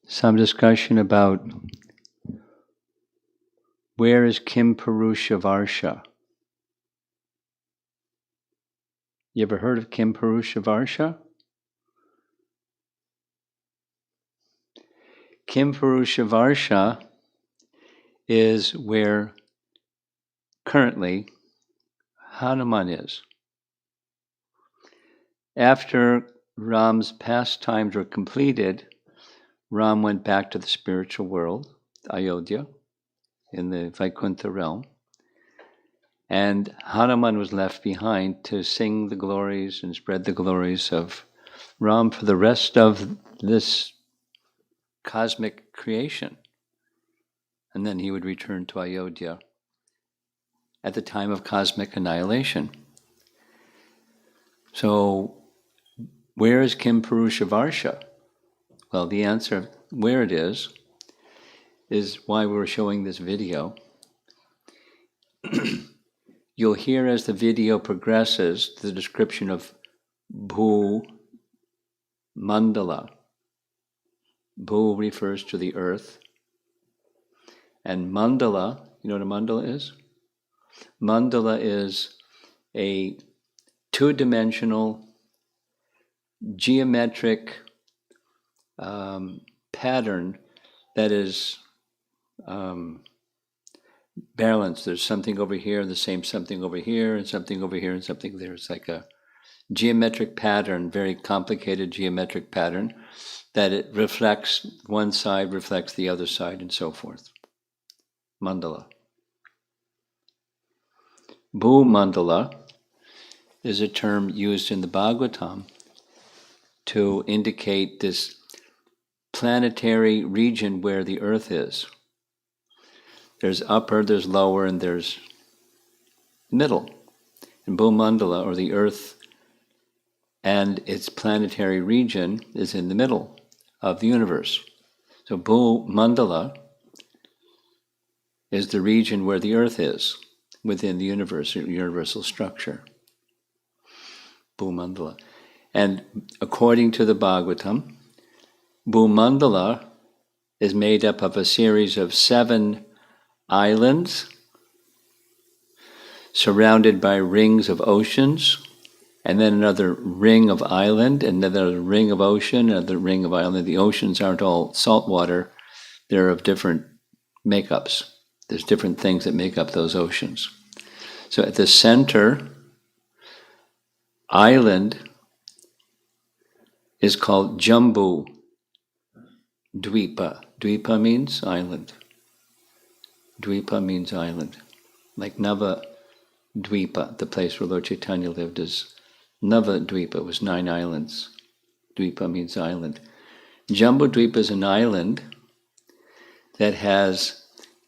some discussion about where is Kim Purusha Varsha. You ever heard of Kim Purusha Varsha? Kim Purusha Varsha is where currently Hanuman is. After Ram's pastimes were completed, Ram went back to the spiritual world, Ayodhya, in the Vaikuntha realm. And Hanuman was left behind to sing the glories and spread the glories of Ram for the rest of this cosmic creation. And then he would return to Ayodhya at the time of cosmic annihilation. So, where is Kim Purusha Varsha? Well, the answer, where it is why we're showing this video. You'll hear as the video progresses the description of Bhu Mandala. Bhu refers to the earth. And Mandala, you know what a mandala is? Mandala is a two-dimensional geometric pattern that is balanced. There's something over here, the same something over here, and something over here, and something there. It's like a geometric pattern, very complicated geometric pattern, that it reflects one side, reflects the other side, and so forth. Mandala. Bhu Mandala is a term used in the Bhagavatam to indicate this planetary region where the earth is. There's upper, there's lower, and there's middle. And Bhumandala, or the earth, and its planetary region is in the middle of the universe. So Bhumandala is the region where the earth is within the universe, universal structure. Bhumandala. And according to the Bhagavatam, Bhumandala is made up of a series of 7 islands surrounded by rings of oceans, and then another ring of island, and then another ring of ocean, another ring of island. The oceans aren't all salt water. They're of different makeups. There's different things that make up those oceans. So at the center island is called Jambu Dvipa. Dvipa means island. Dvipa means island. Like Nava Dvipa, the place where Lord Chaitanya lived, is Nava Dvipa. It was 9 islands. Dvipa means island. Jambu Dvipa is an island that has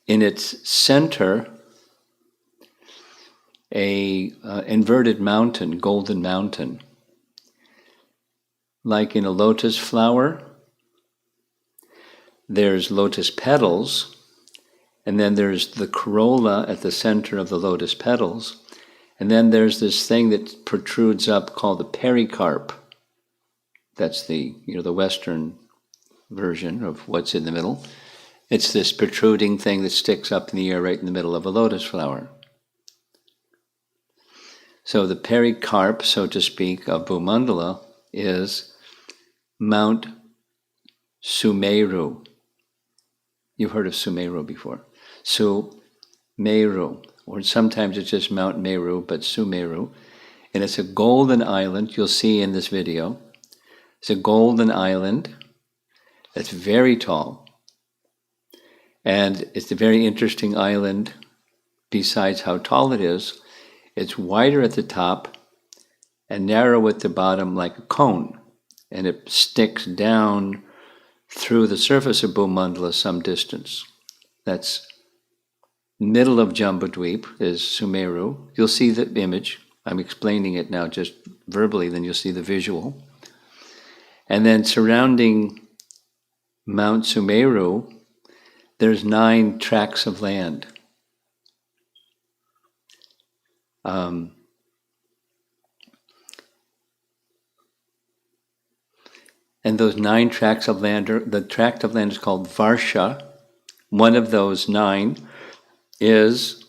in its center a inverted mountain, golden mountain. Like in a lotus flower, there's lotus petals, and then there's the corolla at the center of the lotus petals, and then there's this thing that protrudes up called the pericarp. That's the Western version of what's in the middle. It's this protruding thing that sticks up in the air right in the middle of a lotus flower. So the pericarp, so to speak, of Bhumandala is Mount Sumeru. You've heard of Sumeru before. Sumeru, or sometimes it's just Mount Meru, but Sumeru. And it's a golden island, you'll see in this video. It's a golden island that's very tall. And it's a very interesting island, besides how tall it is. It's wider at the top and narrow at the bottom like a cone. And it sticks down through the surface of Bhumandala some distance. That's middle of Jambudweep is Sumeru. You'll see the image. I'm explaining it now just verbally, then you'll see the visual. And then surrounding Mount Sumeru, there's 9 tracts of land. And those 9 tracts of land, the tract of land is called Varsha. One of those 9 is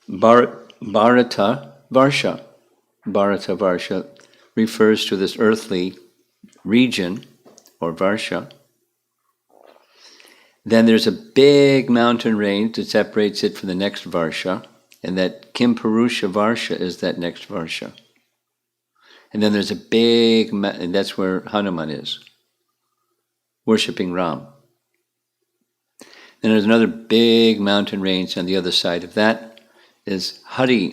Bharata Varsha. Bharata Varsha refers to this earthly region, or Varsha. Then there's a big mountain range that separates it from the next Varsha, and that Kimpurusha Varsha is that next Varsha. And then there's a big, and that's where Hanuman is, worshipping Ram. Then there's another big mountain range on the other side of that is Hari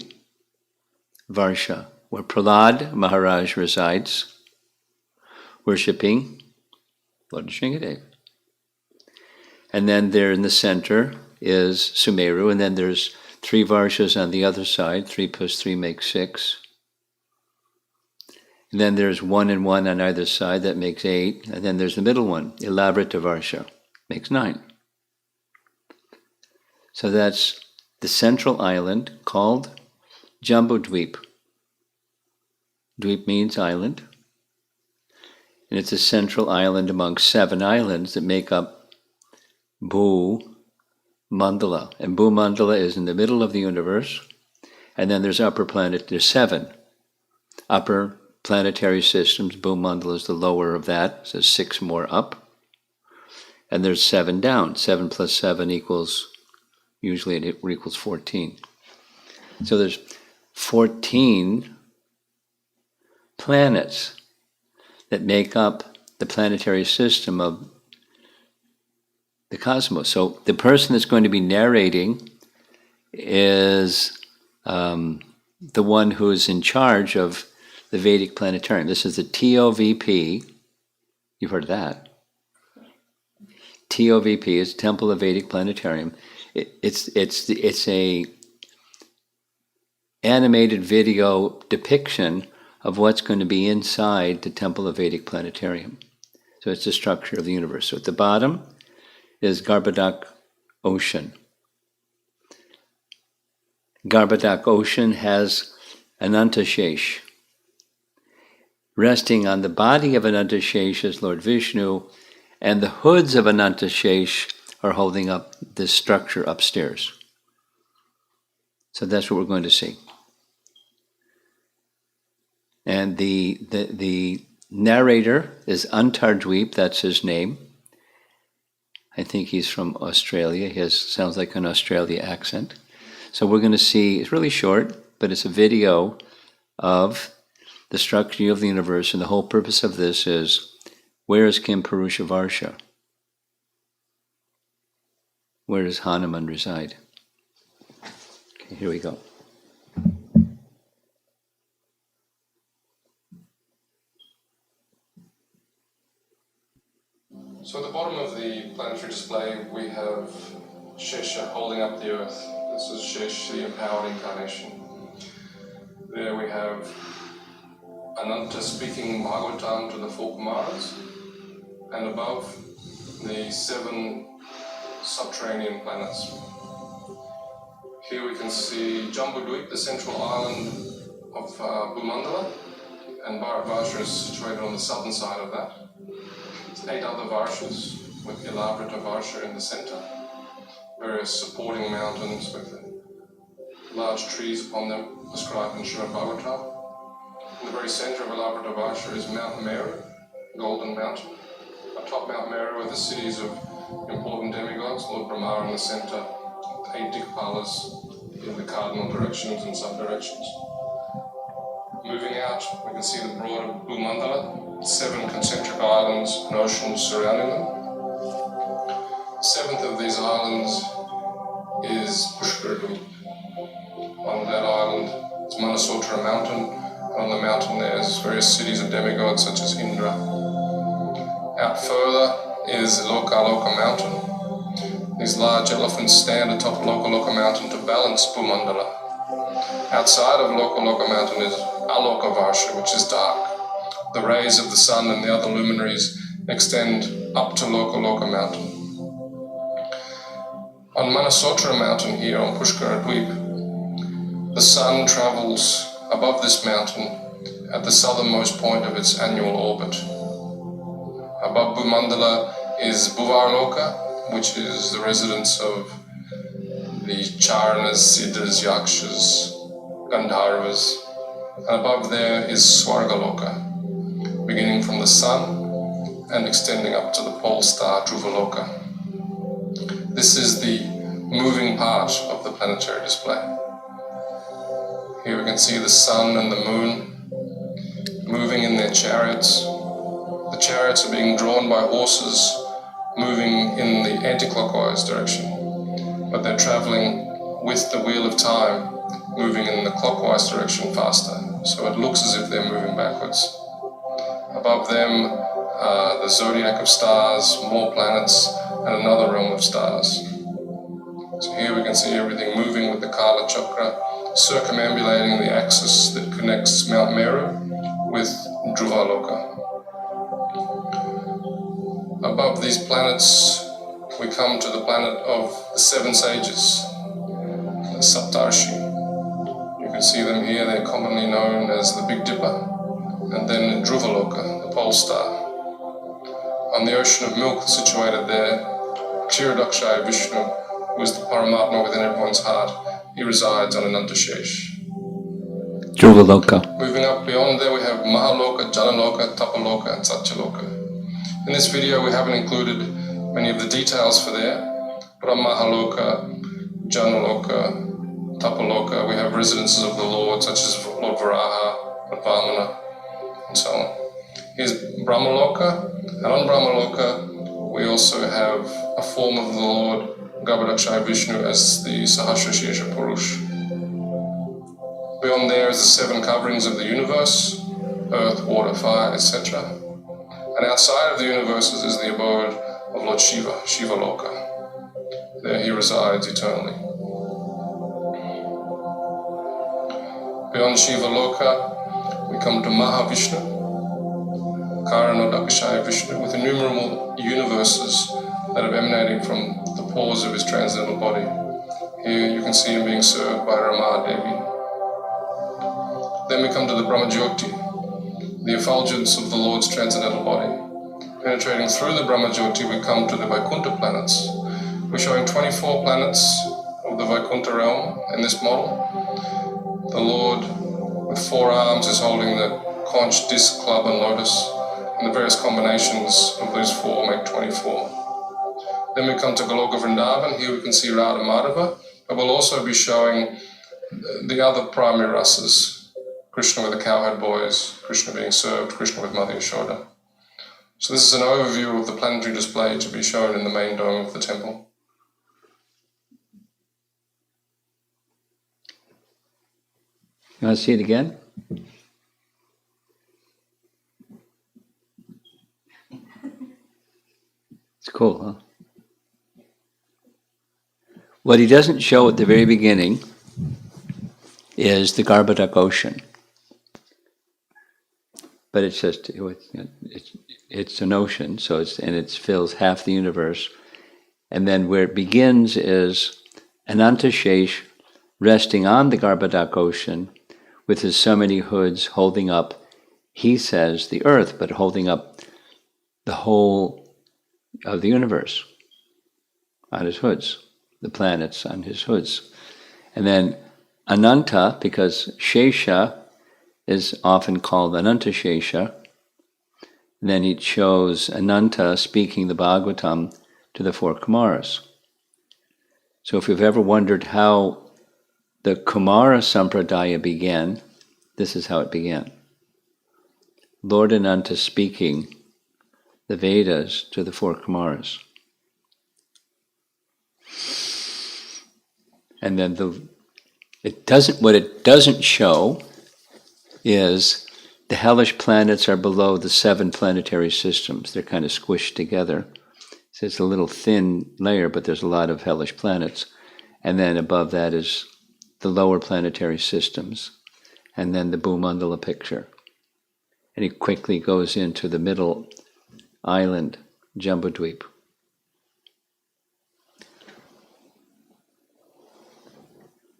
Varsha, where Prahlad Maharaj resides, worshipping Lord Nrsimhadev. And then there in the center is Sumeru, and then there's 3 Varshas on the other side. 3 plus 3 makes 6. And then there's 1 and 1 on either side, that makes 8. And then there's the middle one, Elavrita Varsha, makes 9. So that's the central island called Jambudweep. Dweep means island. And it's a central island among 7 islands that make up Bhu Mandala. And Bhu Mandala is in the middle of the universe. And then there's there's 7 upper planetary systems. Bhu Mandala is the lower of that, so 6 more up. And there's 7 down. 7 plus 7 equals, usually it equals 14. So there's 14 planets that make up the planetary system of the cosmos. So the person that's going to be narrating is the one who is in charge of the Vedic planetarium. This is the TOVP. You've heard of that. TOVP is Temple of Vedic Planetarium. It's a animated video depiction of what's going to be inside the Temple of Vedic Planetarium. So it's the structure of the universe. So at the bottom is Garbhodak Ocean. Garbhodak Ocean has Anantashesh. Resting on the body of Anantashesh is Lord Vishnu, and the hoods of Anantashesh are holding up this structure upstairs. So that's what we're going to see. And the narrator is Antardweep, that's his name. I think he's from Australia. He sounds like an Australia accent. So we're going to see, it's really short, but it's a video of the structure of the universe, and the whole purpose of this is, where is Kimpurusha Varsha? Where does Hanuman reside? Okay, here we go. So at the bottom of the planetary display, we have Shesha holding up the earth. This is Shesh, the empowered incarnation. There we have Ananta speaking Bhagavatam to the 4 Kumaras, and above the 7 subterranean planets. Here we can see Jambudweep, the central island of Bhumandala, and Bharatvarsha is situated on the southern side of that. There's 8 other Varshas, with Elavrita Varsha in the center, various supporting mountains with large trees upon them described in Srimad Bhagavatam. In the very center of Elavrita Varsha is Mount Meru, Golden Mountain. Atop Mount Meru are the cities of important demigods, Lord Brahma in the center, 8 Dikpalas in the cardinal directions and sub-directions. Moving out, we can see the broader Bhumandala, 7 concentric islands and oceans surrounding them. The 7th of these islands is Pushkara. On that island is Manasotra Mountain, and on the mountain there's various cities of demigods such as Indra. Out further is Lokaloka Mountain. These large elephants stand atop Lokaloka Mountain to balance Bhumandala. Outside of Lokaloka Mountain is Aloka Varsha, which is dark. The rays of the sun and the other luminaries extend up to Lokaloka Mountain. On Manasotra Mountain here on Pushkara Dweep, the sun travels above this mountain at the southernmost point of its annual orbit. Above Bhumandala is Bhuvarloka, which is the residence of the Charanas, Siddhas, Yakshas, Gandharvas. And above there is Swargaloka, beginning from the sun and extending up to the pole star Dhruvaloka. This is the moving part of the planetary display. Here we can see the sun and the moon moving in their chariots. The chariots are being drawn by horses moving in the anti-clockwise direction, but they're traveling with the wheel of time moving in the clockwise direction faster, so it looks as if they're moving backwards. Above them are the zodiac of stars, more planets, and another realm of stars. So here we can see everything moving with the Kala chakra, circumambulating the axis that connects Mount Meru with Dhruvaloka. Above these planets, we come to the planet of the seven sages, the Saptarshi. You can see them here, they're commonly known as the Big Dipper, and then Dhruvaloka, the pole star. On the ocean of milk situated there, Kshirodakshaya Vishnu, who is the Paramatma within everyone's heart, he resides on Anantashesh. Dhruvaloka. Moving up beyond there, we have Mahaloka, Janaloka, Tapaloka, and Satyaloka. In this video, we haven't included many of the details for there, but on Mahaloka, Janaloka, Tapaloka, we have residences of the Lord, such as Lord Varaha, Lord Vamana, and so on. Here's Brahmaloka, and on Brahmaloka, we also have a form of the Lord Garbhodakshaya Vishnu as the Sahasrashesha Purush. Beyond there is the seven coverings of the universe, earth, water, fire, etc. And outside of the universes is the abode of Lord Shiva, Shiva Loka. There he resides eternally. Beyond Shiva Loka, we come to Mahavishnu, Khara Dakashaya Vishnu, with innumerable universes that are emanating from the pores of his transcendental body. Here you can see him being served by Rama Devi. Then we come to the Brahmajyoti, the effulgence of the Lord's transcendental body. Penetrating through the Brahmajyoti, we come to the Vaikuntha planets. We're showing 24 planets of the Vaikuntha realm in this model. The Lord, with 4 arms, is holding the conch, disc, club, and lotus, and the various combinations of those 4 make 24. Then we come to Goloka Vrindavan. Here we can see Radha Madhava, but we'll also be showing the other primary rasas. Krishna with the cowherd boys, Krishna being served, Krishna with Mother Yashoda. So this is an overview of the planetary display to be shown in the main dome of the temple. You want to see it again? It's cool, huh? What he doesn't show at the very beginning is the Garbhodak ocean. But it's just, it's an ocean, so it fills half the universe. And then where it begins is Anantashesh resting on the Garbhodak ocean with his so many hoods holding up, he says, the earth, but holding up the whole of the universe on his hoods, the planets on his hoods. And then Ananta, because Shesha is often called Anantashesha. Then he shows Ananta speaking the Bhagavatam to the 4 Kumaras. So if you've ever wondered how the Kumara Sampradaya began, this is how it began. Lord Ananta speaking the Vedas to the 4 Kumaras. And then what it doesn't show is the hellish planets are below the 7 planetary systems. They're kind of squished together. So it's a little thin layer, but there's a lot of hellish planets. And then above that is the lower planetary systems. And then the Bhumandala picture. And he quickly goes into the middle island, Jambudweep.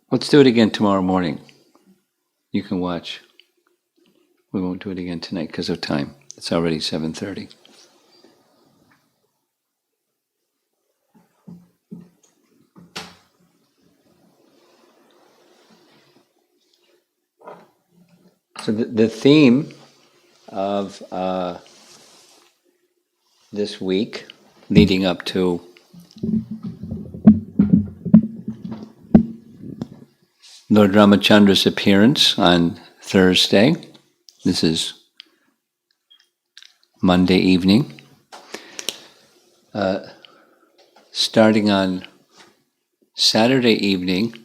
Let's do it again tomorrow morning. You can watch. We won't do it again tonight because of time. It's already 7:30. So the theme of this week, leading up to Lord Ramachandra's appearance on Thursday. This is Monday evening. Starting on Saturday evening,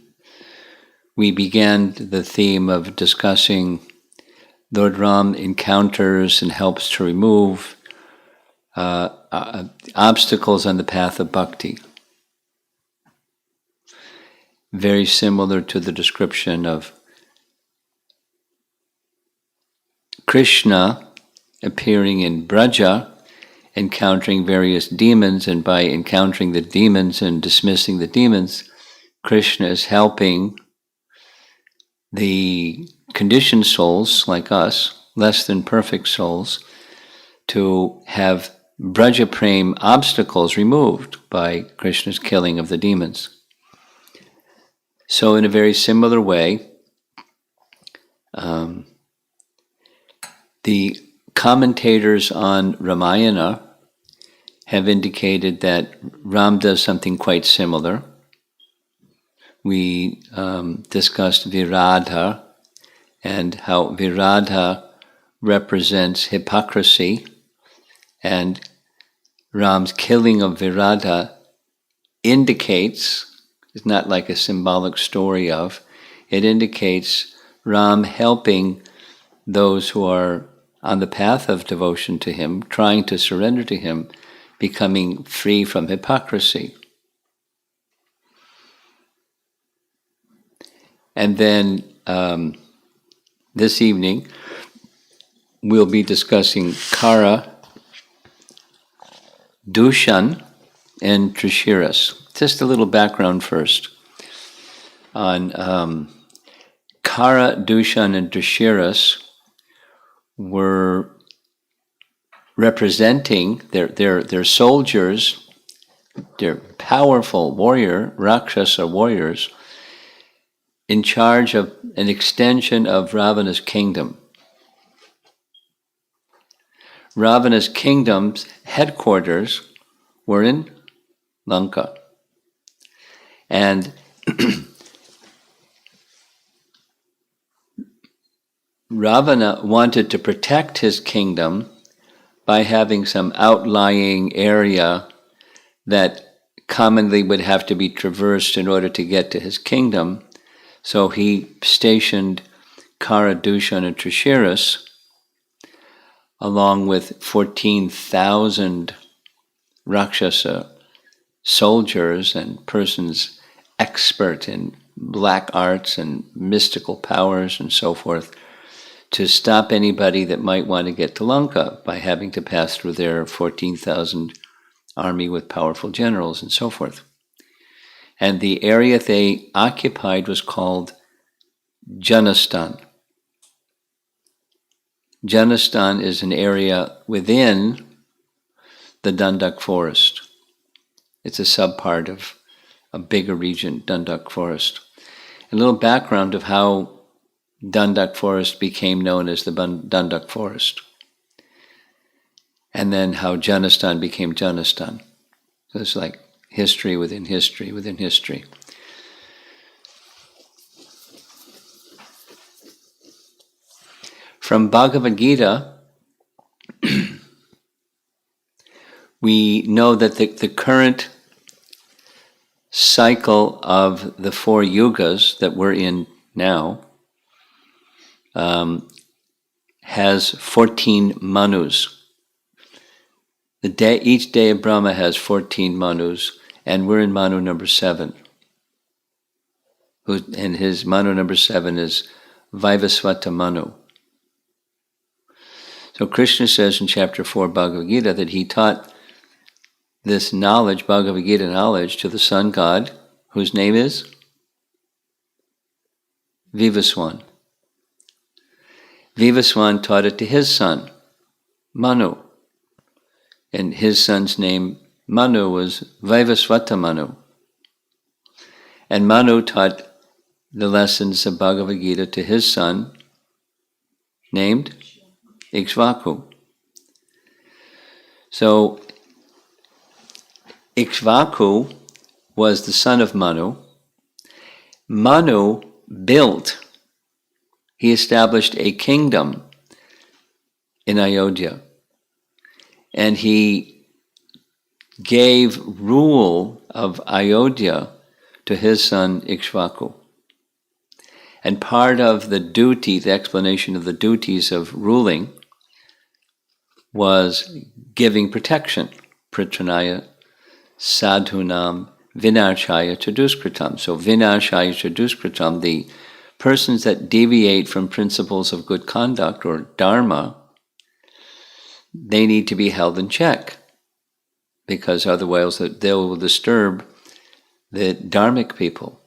we began the theme of discussing Lord Ram encounters and helps to remove obstacles on the path of bhakti. Very similar to the description of Krishna appearing in Braja, encountering various demons, and by encountering the demons and dismissing the demons, Krishna is helping the conditioned souls like us, less than perfect souls, to have Braja Prem obstacles removed by Krishna's killing of the demons. So in a very similar way, the commentators on Ramayana have indicated that Ram does something quite similar. We discussed Viradha and how Viradha represents hypocrisy, and Ram's killing of Viradha indicates, it's not like a symbolic story of, it indicates Ram helping those who are on the path of devotion to him, trying to surrender to him, becoming free from hypocrisy. And then this evening, we'll be discussing Khara, Dushan, and Trishiras. Just a little background first on Khara, Dushan, and Trishiras were representing their soldiers, their powerful Rakshasa warriors, in charge of an extension of Ravana's kingdom. Ravana's kingdom's headquarters were in Lanka. And Ravana wanted to protect his kingdom by having some outlying area that commonly would have to be traversed in order to get to his kingdom. So he stationed Khara, Dushan, and Trishiras along with 14,000 Rakshasa soldiers and persons expert in black arts and mystical powers and so forth, to stop anybody that might want to get to Lanka by having to pass through their 14,000 army with powerful generals and so forth. And the area they occupied was called Janastan. Janastan is an area within the Dandak forest. It's a subpart of a bigger region, Dandak forest. A little background of how Dandak forest became known as the Dandak forest, and then how Janastan became Janastan. So it's like history within history within history. From Bhagavad Gita, we know that the current cycle of the 4 yugas that we're in now has 14 manus. Each day of Brahma has 14 manus, and we're in manu number 7. And his manu number 7 is Vaivasvata Manu. So Krishna says in chapter 4 Bhagavad Gita that he taught this knowledge, Bhagavad Gita knowledge, to the sun god, whose name is Vivaswan. Vivaswan taught it to his son, Manu. And his son's name, Manu, was Vaivasvata Manu. And Manu taught the lessons of Bhagavad Gita to his son, named Ikshvaku. So Ikshvaku was the son of Manu. Manu he established a kingdom in Ayodhya, and he gave rule of Ayodhya to his son Ikshvaku. And part of the duty, the explanation of the duties of ruling, was giving protection. Pritranaya sadhunam vinarchaya chaduskritam. So vinarchaya chaduskritam, the persons that deviate from principles of good conduct or dharma, they need to be held in check, because otherwise they will disturb the dharmic people.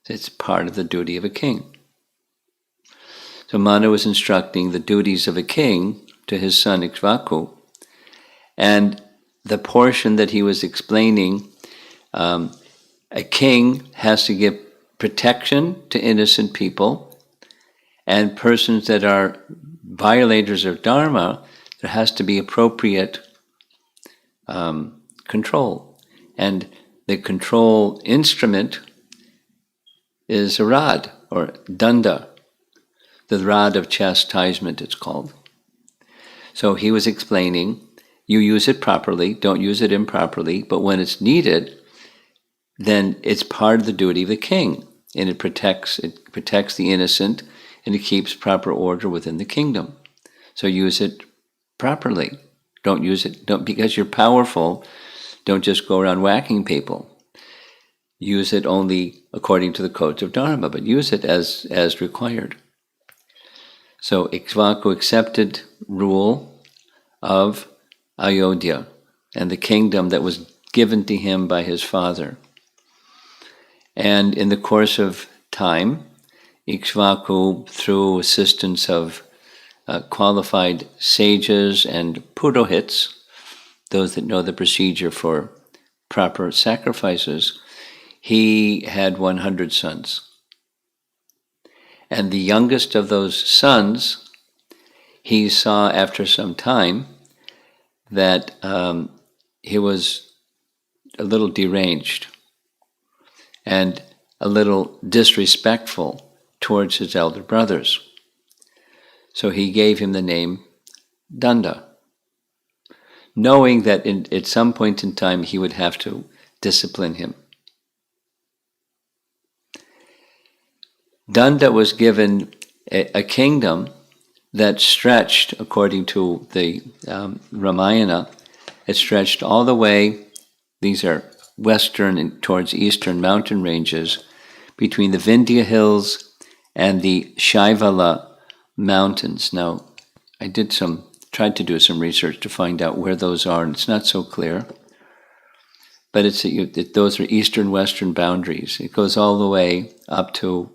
It's part of the duty of a king. So Manu was instructing the duties of a king to his son Ikshvaku, and the portion that he was explaining, a king has to give protection to innocent people, and persons that are violators of dharma, there has to be appropriate control. And the control instrument is a rod, or danda, the rod of chastisement it's called. So he was explaining, you use it properly, don't use it improperly, but when it's needed, then it's part of the duty of the king, and it protects the innocent, and it keeps proper order within the kingdom. So use it properly. Don't use it, because you're powerful, don't just go around whacking people. Use it only according to the codes of Dharma, but use it as required. So Ikshvaku accepted rule of Ayodhya and the kingdom that was given to him by his father. And in the course of time, Ikshvaku, through assistance of qualified sages and purohits, those that know the procedure for proper sacrifices, he had 100 sons. And the youngest of those sons, he saw after some time that he was a little deranged and a little disrespectful towards his elder brothers. So he gave him the name Danda, knowing that at some point in time he would have to discipline him. Danda was given a kingdom that stretched, according to the Ramayana, it stretched all the way, these are western and towards eastern mountain ranges, between the Vindhya hills and the Shaivala mountains. Now, I tried to do some research to find out where those are, and it's not so clear. But those are eastern-western boundaries. It goes all the way up to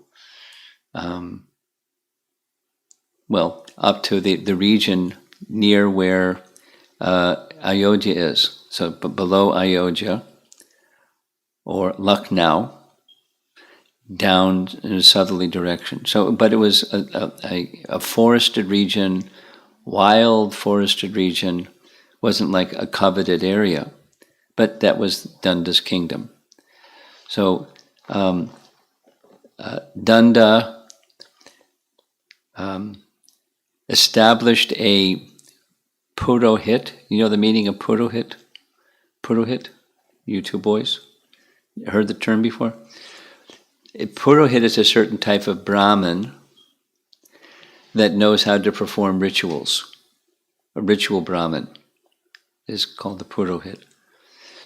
up to the region near where Ayodhya is. So below Ayodhya, or Lucknow, down in a southerly direction. So, but it was a forested region, wild forested region, wasn't like a coveted area, but that was Danda's kingdom. So, Danda established a purohit. You know the meaning of purohit? Purohit? You two boys? Heard the term before? A purohit is a certain type of Brahmin that knows how to perform rituals. A ritual Brahmin is called the purohit.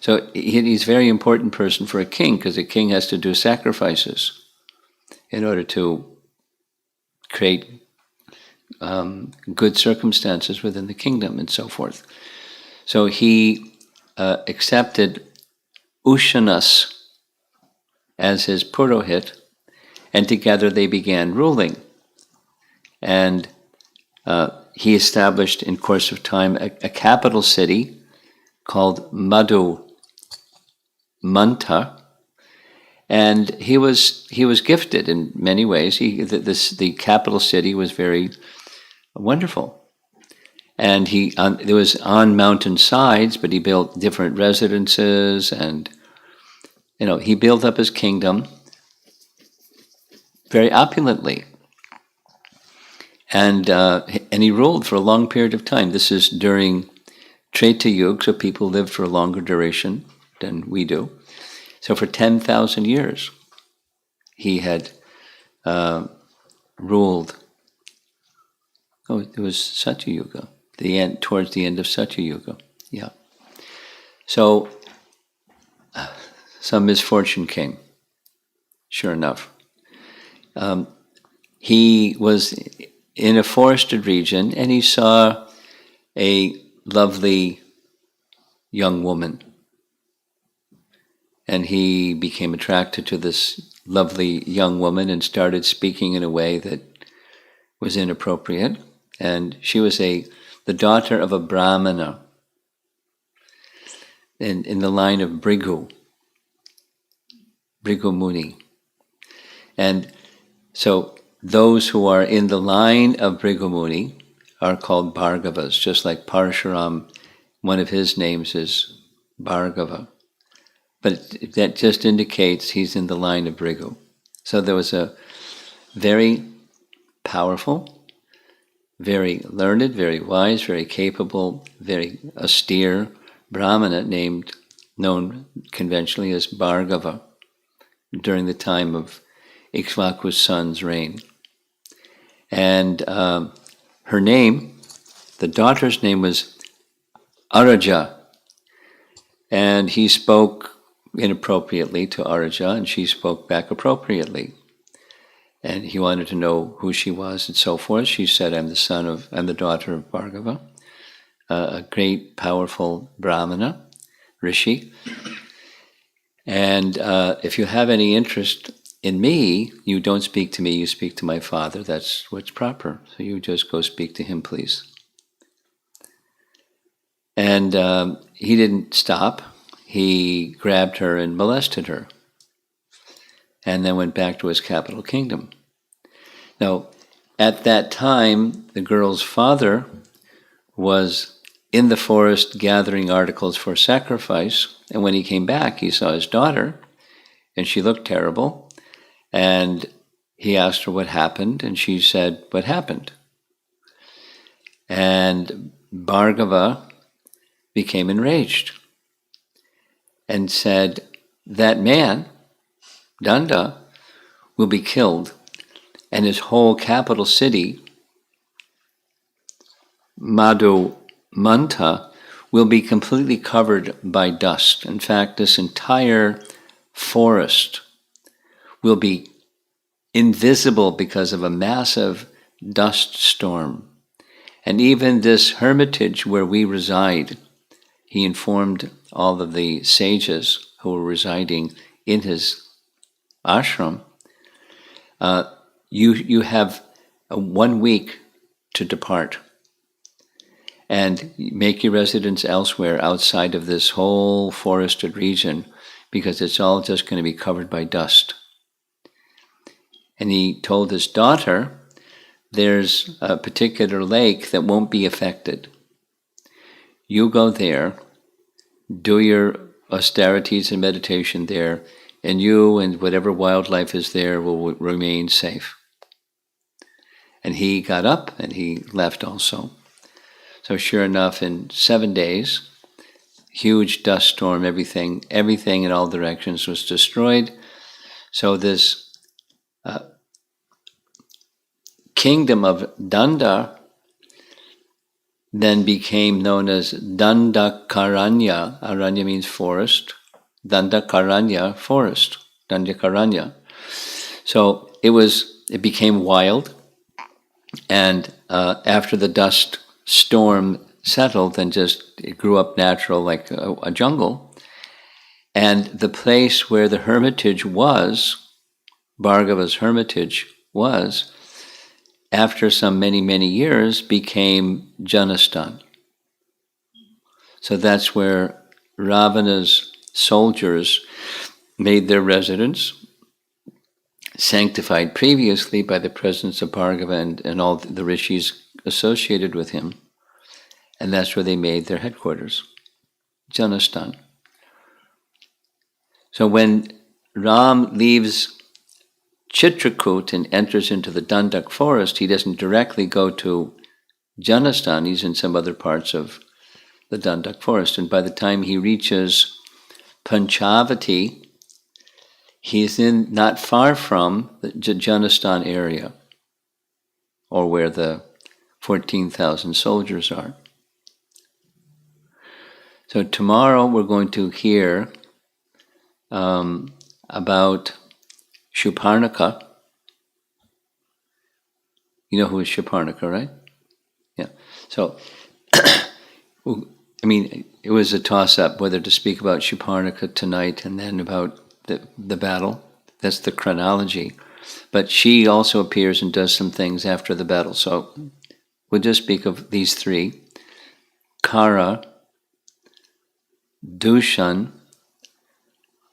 So he's a very important person for a king, because a king has to do sacrifices in order to create good circumstances within the kingdom and so forth. So he accepted Ushanas as his purohit, and together they began ruling. And he established, in course of time, a capital city called Manta, and he was gifted in many ways. The capital city was very Wonderful. And it was on mountain sides, but he built different residences, and he built up his kingdom very opulently, and he ruled for a long period of time. This is during Treta Yuga, so people lived for a longer duration than we do. So for 10,000 years, he had ruled. Oh, it was Satya Yuga, towards the end of Satya Yuga. Yeah. So some misfortune came. Sure enough, he was in a forested region, and he saw a lovely young woman, and he became attracted to this lovely young woman and started speaking in a way that was inappropriate. And she was the daughter of a Brahmana in the line of Bhrigu Muni. And so those who are in the line of Bhrigu Muni are called Bhargavas, just like Parshuram, one of his names is Bhargava. But that just indicates he's in the line of Bhrigu. So there was a very powerful, very learned, very wise, very capable, very austere Brahmana known conventionally as Bhargava during the time of Ikshvaku's son's reign. And her name, the daughter's name, was Araja. And he spoke inappropriately to Araja, and she spoke back appropriately. And he wanted to know who she was and so forth. She said, I'm the daughter of Bhargava, a great, powerful Brahmana, Rishi. And if you have any interest in me, you don't speak to me, you speak to my father. That's what's proper. So you just go speak to him, please. And he didn't stop. He grabbed her and molested her, and then went back to his capital kingdom. Now, at that time, the girl's father was in the forest gathering articles for sacrifice, and when he came back, he saw his daughter, and she looked terrible, and he asked her what happened, and she said, what happened? And Bhargava became enraged and said, that man, Danda, will be killed, and his whole capital city, Madhumanta, will be completely covered by dust. In fact, this entire forest will be invisible because of a massive dust storm. And even this hermitage where we reside, he informed all of the sages who were residing in his ashram, you have 1 week to depart and make your residence elsewhere outside of this whole forested region, because it's all just going to be covered by dust. And he told his daughter, there's a particular lake that won't be affected. You go there, do your austerities and meditation there, and you and whatever wildlife is there will remain safe. And he got up and he left also. So sure enough, in 7 days, huge dust storm, everything in all directions was destroyed. So this kingdom of Danda then became known as Dandakaranya. Aranya means forest. Dandakaranya, forest. Dandakaranya. So it became wild, and after the dust storm settled, then it grew up natural like a jungle. And the place where the hermitage was, Bhargava's hermitage was, after some many, many years, became Janastan. So that's where Ravana's soldiers made their residence, sanctified previously by the presence of Bhargava and all the rishis associated with him, and that's where they made their headquarters, Janastan. So when Ram leaves Chitrakoot and enters into the Dandak forest, he doesn't directly go to Janastan, he's in some other parts of the Dandak forest. And by the time he reaches Panchavati, he's not far from the Janastan area, or where the 14,000 soldiers are. So tomorrow we're going to hear about Shuparnaka. You know who is Shuparnaka, right? Yeah. So, I mean, it was a toss-up whether to speak about Shuparnaka tonight and then about the battle. That's the chronology. But she also appears and does some things after the battle. So we'll just speak of these three: Khara, Dushan,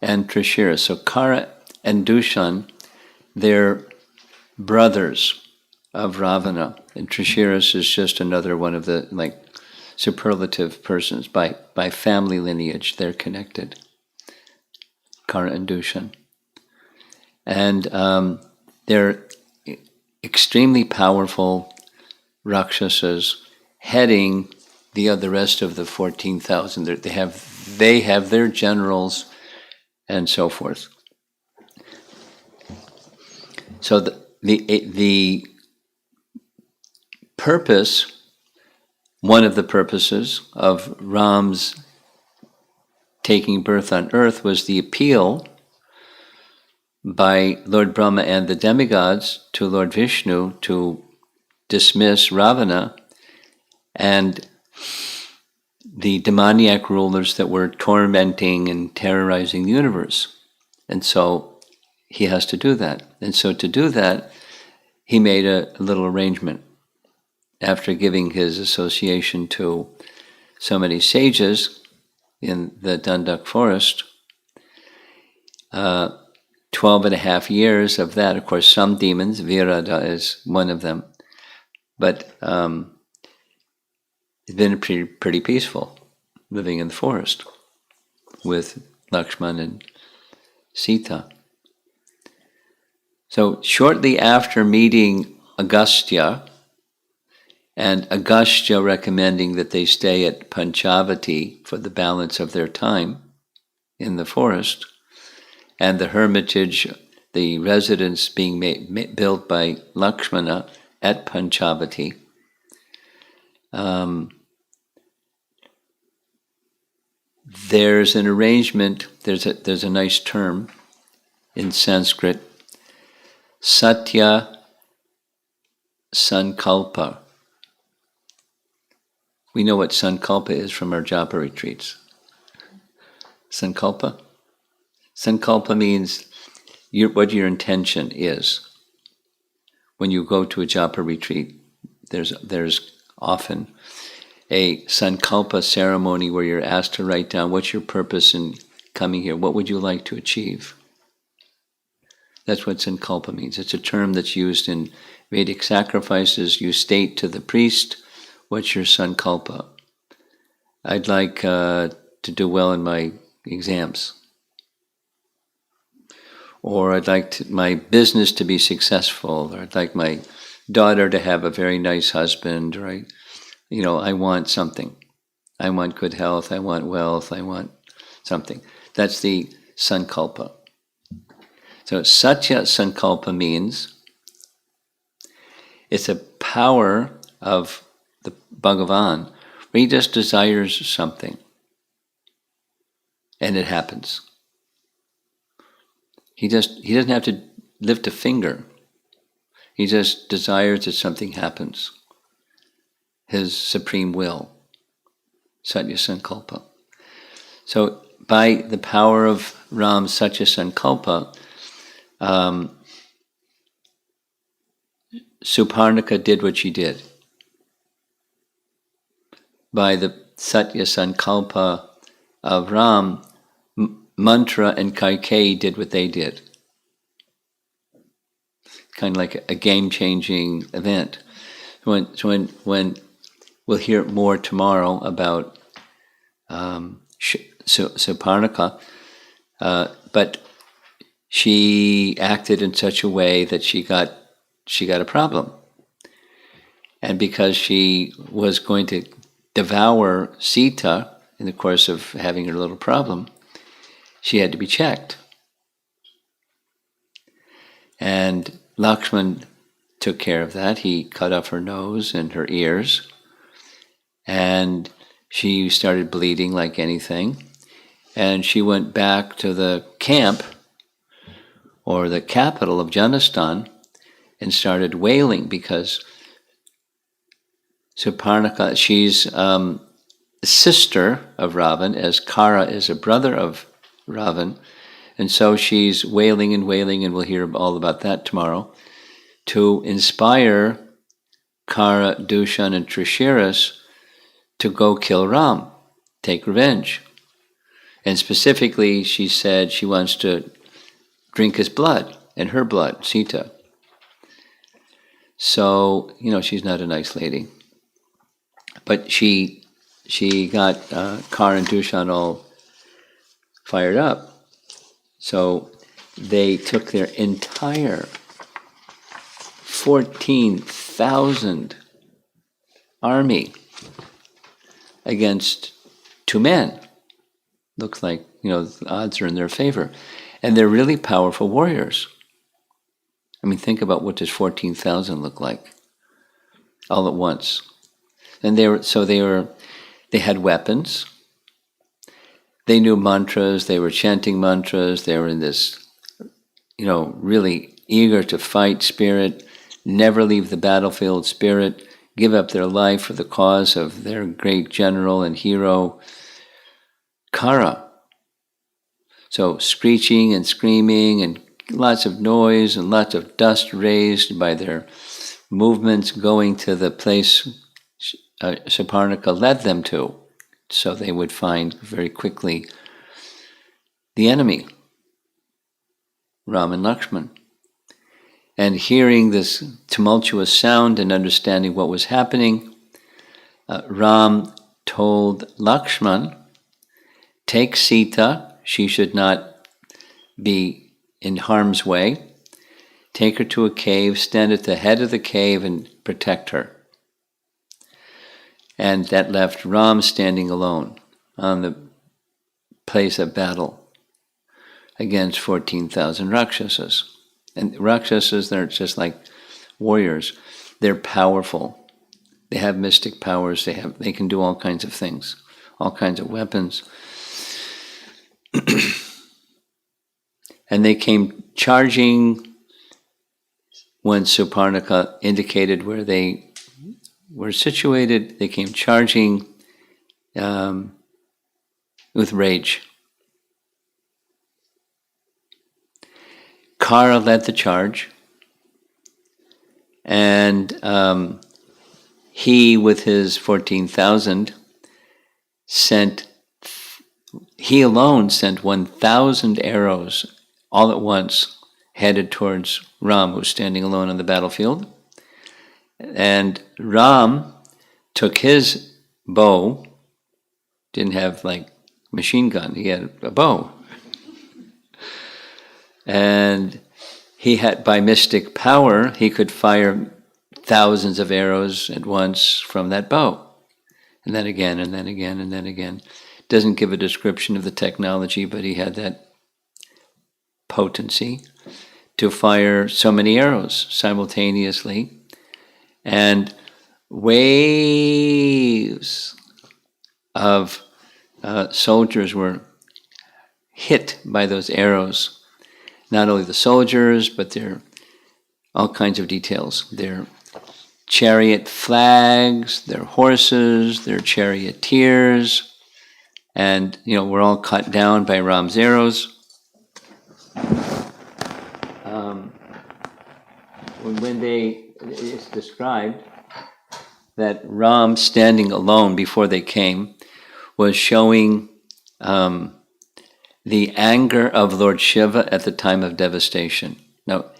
and Trishira. So Khara and Dushan, they're brothers of Ravana, and Trishira is just another one of the superlative persons. By family lineage, they're connected. Khara and Dushan, and they're extremely powerful Rakshasas heading the rest of the 14,000. They have their generals and so forth. So the purpose, one of the purposes of Ram's taking birth on earth, was the appeal by Lord Brahma and the demigods to Lord Vishnu to dismiss Ravana and the demoniac rulers that were tormenting and terrorizing the universe. And so he has to do that. And so to do that, he made a little arrangement. After giving his association to so many sages in the Dandak forest, 12 and a half years of that, of course, some demons, Virada is one of them, but it's been pretty peaceful living in the forest with Lakshman and Sita. So shortly after meeting Agastya, and Agastya recommending that they stay at Panchavati for the balance of their time in the forest, and the hermitage, the residence being built by Lakshmana at Panchavati, there's an arrangement, there's a nice term in Sanskrit, Satya Sankalpa. We know what Sankalpa is from our japa retreats. Sankalpa? Sankalpa means what your intention is. When you go to a japa retreat, there's often a Sankalpa ceremony where you're asked to write down what's your purpose in coming here, what would you like to achieve? That's what Sankalpa means. It's a term that's used in Vedic sacrifices. You state to the priest, what's your Sankalpa? I'd like to do well in my exams. Or I'd like my business to be successful. Or I'd like my daughter to have a very nice husband. Or I want something. I want good health. I want wealth. I want something. That's the Sankalpa. So Satya Sankalpa means it's a power of the Bhagavan where he just desires something and it happens. He doesn't have to lift a finger. He just desires that something happens. His supreme will, Satya Sankalpa. So by the power of Ram's Satya Sankalpa, Suparnaka did what she did. By the Satya Sankalpa of Ram, Mantra and Kaikeyi did what they did. Kind of like a game-changing event. When we'll hear more tomorrow about Suparnaka, but she acted in such a way that she got a problem, and because she was going to devour Sita in the course of having her little problem, she had to be checked. And Lakshman took care of that. He cut off her nose and her ears, and she started bleeding like anything. And she went back to the camp, or the capital of Janastan, and started wailing because Suparnaka, she's the sister of Ravan, as Khara is a brother of Ravan. And so she's wailing and wailing, and we'll hear all about that tomorrow, to inspire Khara, Dushan, and Trishiras to go kill Ram, take revenge. And specifically, she said she wants to drink his blood, and her blood, Sita. So, she's not a nice lady. But she got Khara and Dushan all fired up. So they took their entire 14,000 army against 2 men. Looks like, the odds are in their favor. And they're really powerful warriors. I mean, think about what does 14,000 look like all at once. And they had weapons. They knew mantras, they were chanting mantras, they were in this, really eager to fight spirit, never leave the battlefield spirit, give up their life for the cause of their great general and hero, Khara. So screeching and screaming and lots of noise and lots of dust raised by their movements going to the place Suparnaka led them to. So they would find very quickly the enemy, Ram and Lakshman. And hearing this tumultuous sound and understanding what was happening, Ram told Lakshman, take Sita, she should not be in harm's way, take her to a cave, stand at the head of the cave and protect her. And that left Ram standing alone on the place of battle against 14,000 Rakshasas. And Rakshasas, they're just like warriors. They're powerful. They have mystic powers. They can do all kinds of things, all kinds of weapons. And they came charging when Suparnaka indicated where they were situated. They came charging with rage. Khara led the charge, and he, with his 14,000, he alone sent 1,000 arrows all at once, headed towards Ram, who was standing alone on the battlefield. And Ram took his bow, didn't have like machine gun, he had a bow. And he had, by mystic power, he could fire thousands of arrows at once from that bow. And then again, and then again, and then again. Doesn't give a description of the technology, but he had that potency to fire so many arrows simultaneously. And waves of soldiers were hit by those arrows. Not only the soldiers, but their all kinds of details. Their chariot flags, their horses, their charioteers, and were all cut down by Ram's arrows. It's described that Ram, standing alone before they came, was showing the anger of Lord Shiva at the time of devastation. Now,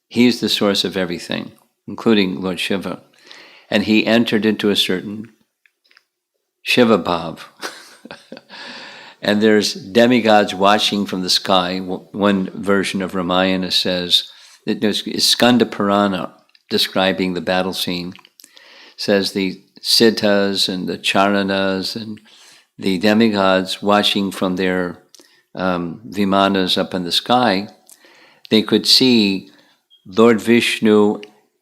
he's the source of everything, including Lord Shiva. and he entered into a certain Shiva Bhav. And there's demigods watching from the sky. One version of Ramayana says, Skanda Purana, describing the battle scene, says the Siddhas and the Charanas and the demigods watching from their vimanas up in the sky, they could see Lord Vishnu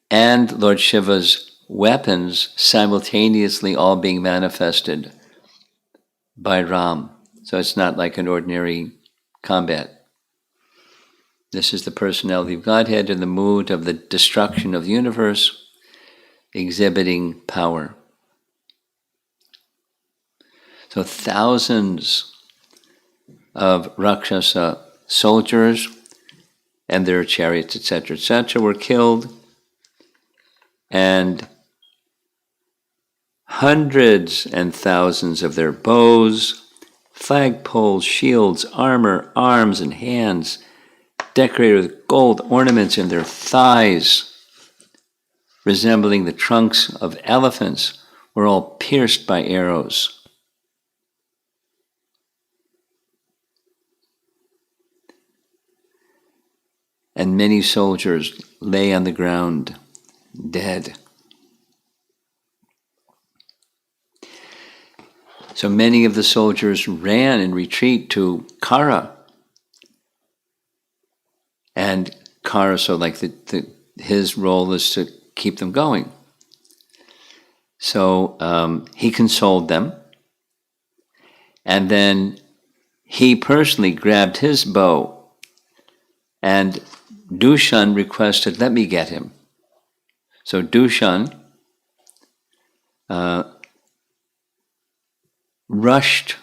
and Lord Shiva's weapons simultaneously all being manifested by Ram. So it's not like an ordinary combat. This is the personality of Godhead in the mood of the destruction of the universe, exhibiting power. So thousands of Rakshasa soldiers and their chariots, etc., were killed, and hundreds and thousands of their bows, flagpoles, shields, armor, arms, and hands, decorated with gold ornaments in their thighs, resembling the trunks of elephants, were all pierced by arrows. And many soldiers lay on the ground, dead. So many of the soldiers ran in retreat to Khara. And Khara, so like his role is to keep them going. So he consoled them. And then he personally grabbed his bow, and Dushan requested, let me get him. So Dushan rushed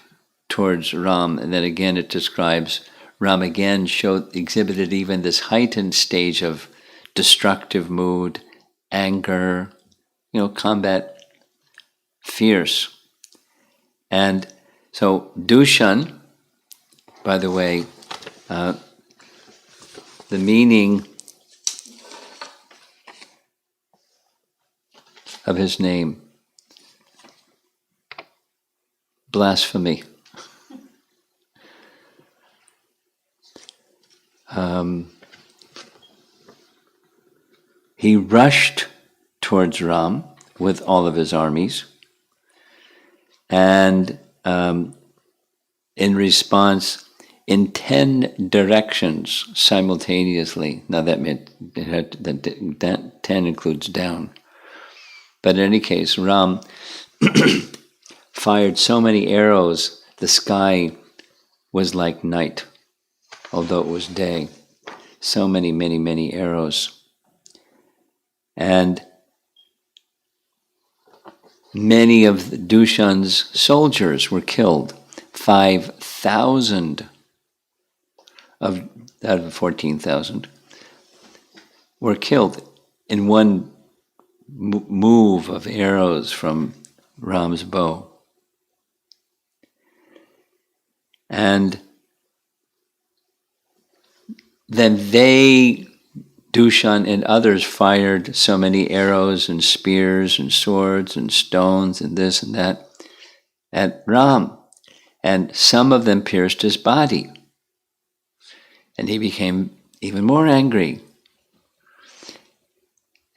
towards Ram, and then again it describes Ram again exhibited even this heightened stage of destructive mood, anger, combat, fierce. And so Dushan, by the way, the meaning of his name, blasphemy. He rushed towards Ram with all of his armies, and in response, in 10 directions simultaneously. Now that meant that 10 includes down. But in any case, Ram fired so many arrows, the sky was like night, although it was day. So many, many, many arrows. And many of Dushan's soldiers were killed. 5,000 out of 14,000 were killed in one move of arrows from Ram's bow. And then Dushan and others fired so many arrows and spears and swords and stones and this and that at Ram. And some of them pierced his body. And he became even more angry.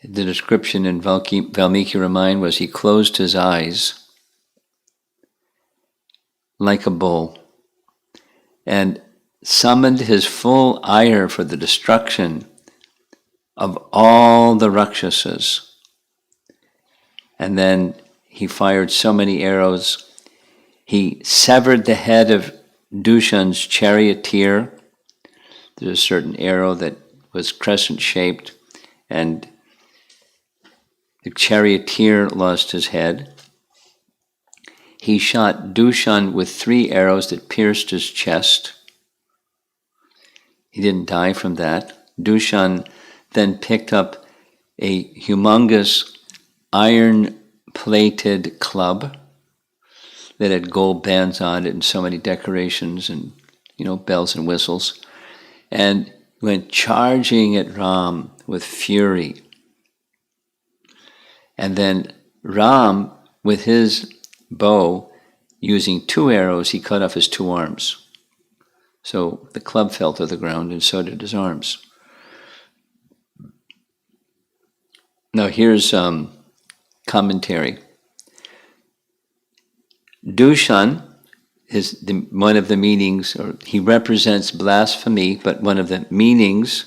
The description in Valmiki Ramayana was he closed his eyes like a bull and summoned his full ire for the destruction of all the Rakshasas. And then he fired so many arrows, he severed the head of Dushan's charioteer. There's a certain arrow that was crescent-shaped, and the charioteer lost his head. He shot Dushan with 3 arrows that pierced his chest. He didn't die from that. Dushan then picked up a humongous iron-plated club that had gold bands on it and so many decorations and, bells and whistles, and went charging at Ram with fury. And then Ram, with his bow, using 2 arrows, he cut off his 2 arms. So the club fell to the ground, and so did his arms. Now here's commentary. Dushan is one of the meanings, or he represents blasphemy, but one of the meanings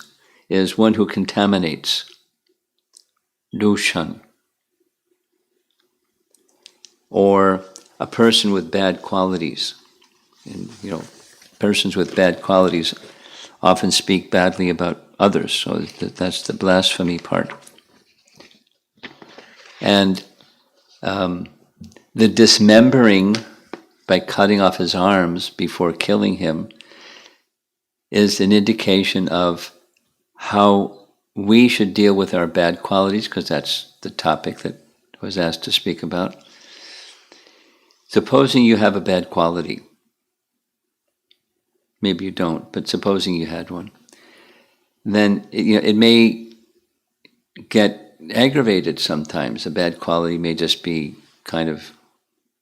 is one who contaminates. Dushan. Or a person with bad qualities. And, persons with bad qualities often speak badly about others, so that's the blasphemy part. And the dismembering by cutting off his arms before killing him is an indication of how we should deal with our bad qualities, because that's the topic that I was asked to speak about. Supposing you have a bad quality, maybe you don't, but supposing you had one, then it may get aggravated sometimes. A bad quality may just be kind of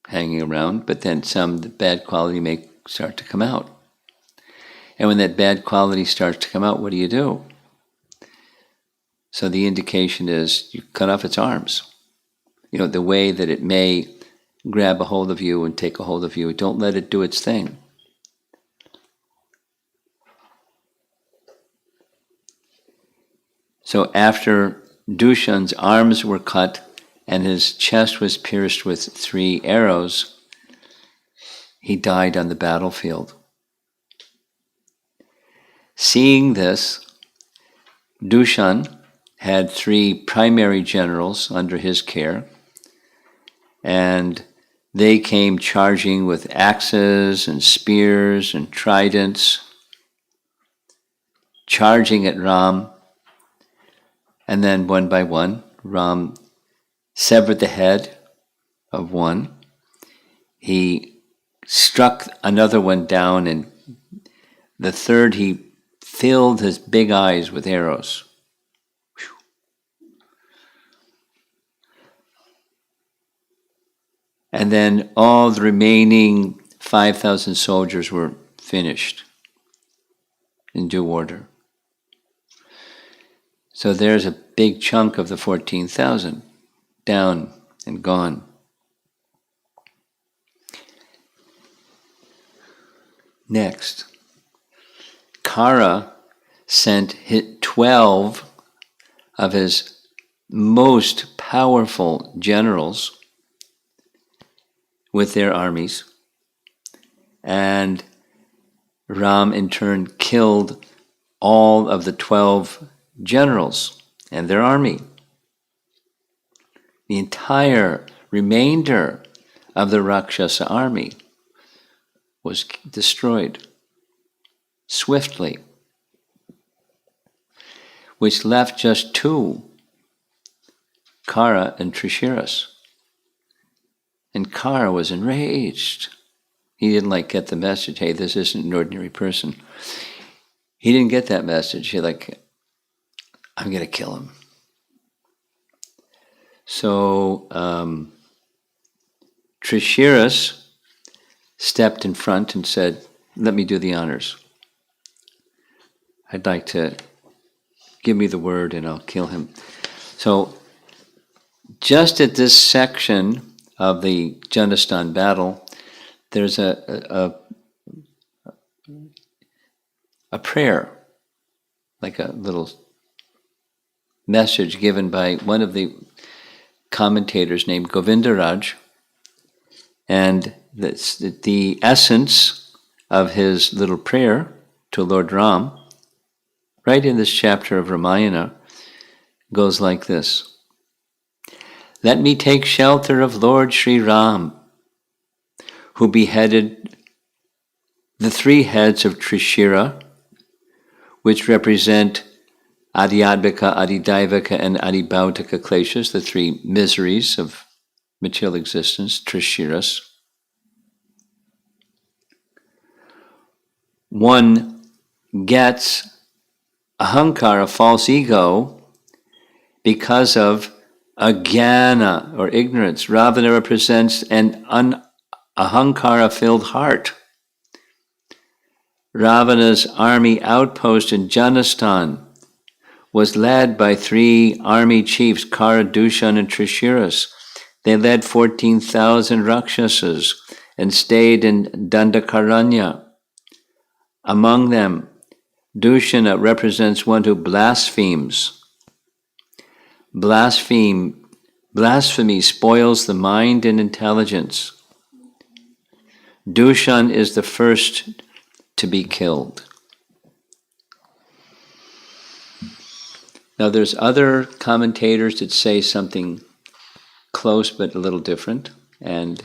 hanging around, but then the bad quality may start to come out. And when that bad quality starts to come out, what do? So the indication is you cut off its arms. The way that it may grab a hold of you and take a hold of you, don't let it do its thing. So after Dushan's arms were cut and his chest was pierced with 3 arrows, he died on the battlefield. Seeing this, Dushan had 3 primary generals under his care, and they came charging with axes and spears and tridents, charging at Ram. And then one by one, Ram severed the head of one. He struck another one down, and the third he filled his big eyes with arrows. And then all the remaining 5,000 soldiers were finished in due order. So there's a big chunk of the 14,000 down and gone. Next, Khara sent 12 of his most powerful generals with their armies, and Ram in turn killed all of the 12 generals and their army. The entire remainder of the Rakshasa army was destroyed swiftly, which left just 2, Khara and Trishira. And Khara was enraged. He didn't get the message, hey, this isn't an ordinary person. He didn't get that message. He I'm going to kill him. So Trishira stepped in front and said, let me do the honors. I'd like to give me the word and I'll kill him. So just at this section of the Janastan battle, there's a prayer, like a little message given by one of the commentators named Govindaraj, and that's the essence of his little prayer to Lord Ram, right in this chapter of Ramayana, goes like this. Let me take shelter of Lord Sri Ram, who beheaded the 3 heads of Trishira, which represent Adhyadvika, Adidaivika, and Adibhautika kleshas, the 3 miseries of material existence, Trishiras. One gets ahankara, false ego, because of Ajnana, or ignorance. Ravana represents an ahankara-filled heart. Ravana's army outpost in Janastan was led by 3 army chiefs, Khara, Dushara, and Trishira. They led 14,000 Rakshasas and stayed in Dandakaranya. Among them, Dushara represents one who blasphemes. Blasphemy spoils the mind and intelligence. Dushan is the first to be killed. Now there's other commentators that say something close but a little different, and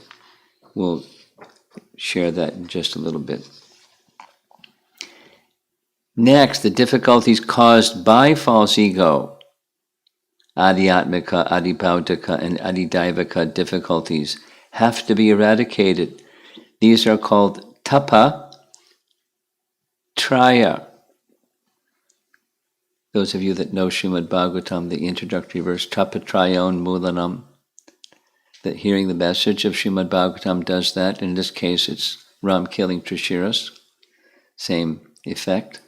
we'll share that in just a little bit. Next, the difficulties caused by false ego, adhyatmika, adhibhautika, and adhidaivika difficulties, have to be eradicated. These are called tapa traya. Those of you that know Srimad Bhagavatam, the introductory verse, tapa trayon mulanam, that hearing the message of Srimad Bhagavatam does that. In this case, it's Ram killing Trishira, same effect.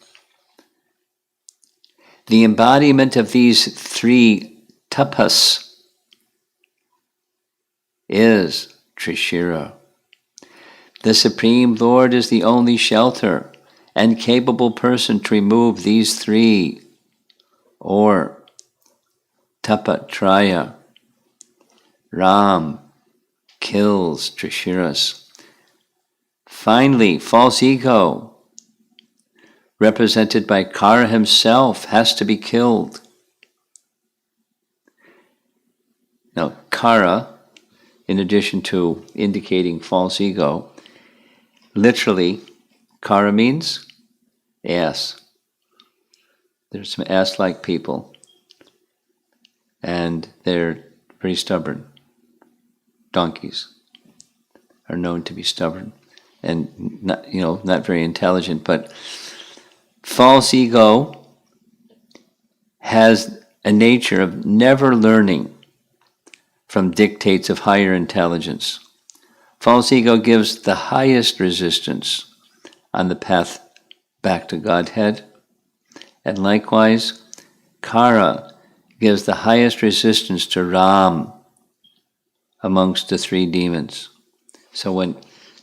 The embodiment of these 3 tapas is Trishira. The Supreme Lord is the only shelter and capable person to remove these 3, or tapatraya. Ram kills Trishira. Finally, false ego, represented by Khara himself, has to be killed. Now, Khara, in addition to indicating false ego, literally, Khara means ass. There's some ass-like people, and they're pretty stubborn. Donkeys are known to be stubborn and not very intelligent, but false ego has a nature of never learning from dictates of higher intelligence. False ego gives the highest resistance on the path back to Godhead, and likewise, Khara gives the highest resistance to Ram amongst the 3 demons. So when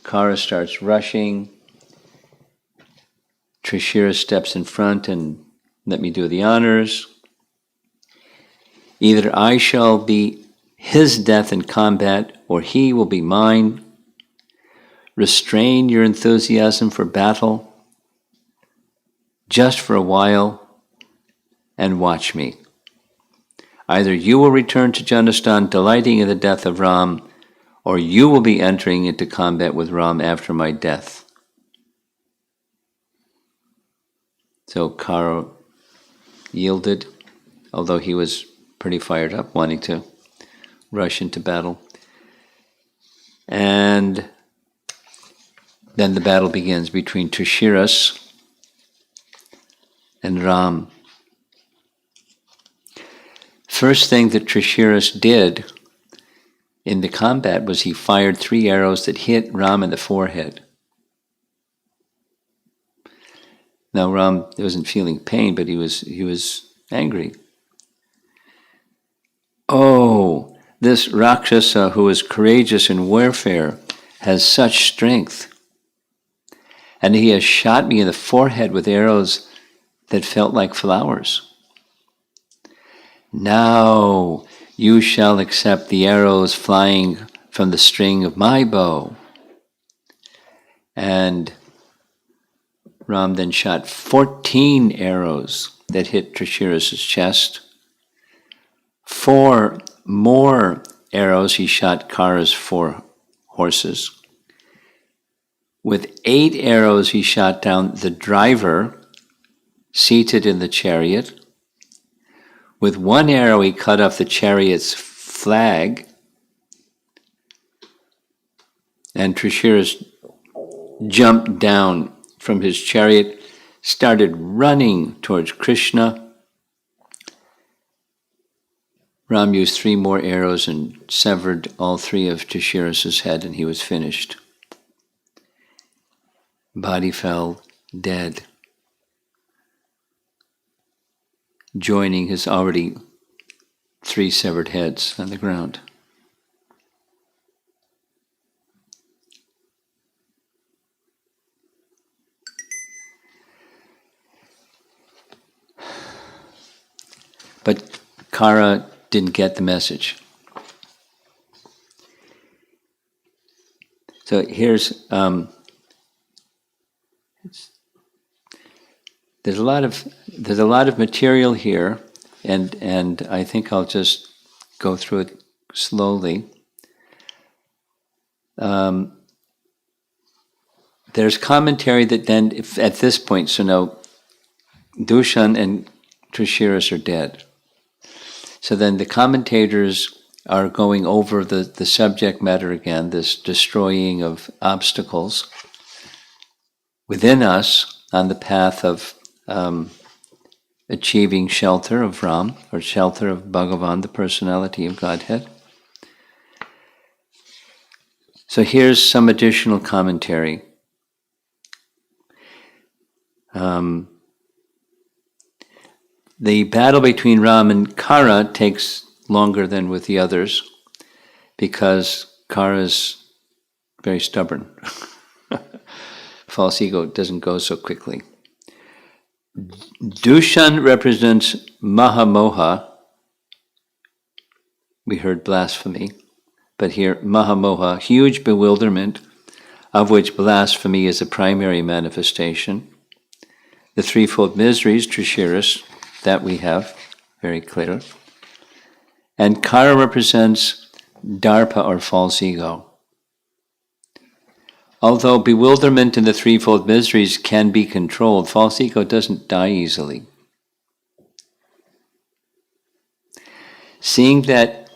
Khara starts rushing, Trishira steps in front and let me do the honors. Either I shall be his death in combat, or he will be mine. Restrain your enthusiasm for battle just for a while and watch me. Either you will return to Janastan delighting in the death of Ram, or you will be entering into combat with Ram after my death. So Khara yielded, although he was pretty fired up, wanting to rush into battle. And then the battle begins between Trishira and Ram. First thing that Trishira did in the combat was he fired 3 arrows that hit Ram in the forehead. Now Ram wasn't feeling pain, but he was angry. Oh, this Rakshasa who is courageous in warfare has such strength. And he has shot me in the forehead with arrows that felt like flowers. Now you shall accept the arrows flying from the string of my bow. And Ram then shot 14 arrows that hit Trishira's chest. 4 more arrows he shot Khara's 4 horses. With 8 arrows he shot down the driver seated in the chariot. With 1 arrow he cut off the chariot's flag. And Trishira jumped down from his chariot, started running towards Krishna. Ram used 3 more arrows and severed all 3 of Trishira's head, and he was finished. Body fell dead, joining his already 3 severed heads on the ground. But Khara didn't get the message. So here's there's a lot of material here, and I think I'll just go through it slowly. There's commentary that then, if at this point, so now Dushan and Trishira are dead. So then the commentators are going over the subject matter again, this destroying of obstacles within us on the path of achieving shelter of Ram, or shelter of Bhagavan, the personality of Godhead. So here's some additional commentary. The battle between Ram and Khara takes longer than with the others because Khara's very stubborn. False ego doesn't go so quickly. Dushan represents Mahamoha. We heard blasphemy, but here Mahamoha, huge bewilderment, of which blasphemy is a primary manifestation. The threefold miseries, Trishiras, that we have, very clear. And Khara represents Darpa, or false ego. Although bewilderment in the threefold miseries can be controlled, false ego doesn't die easily. Seeing that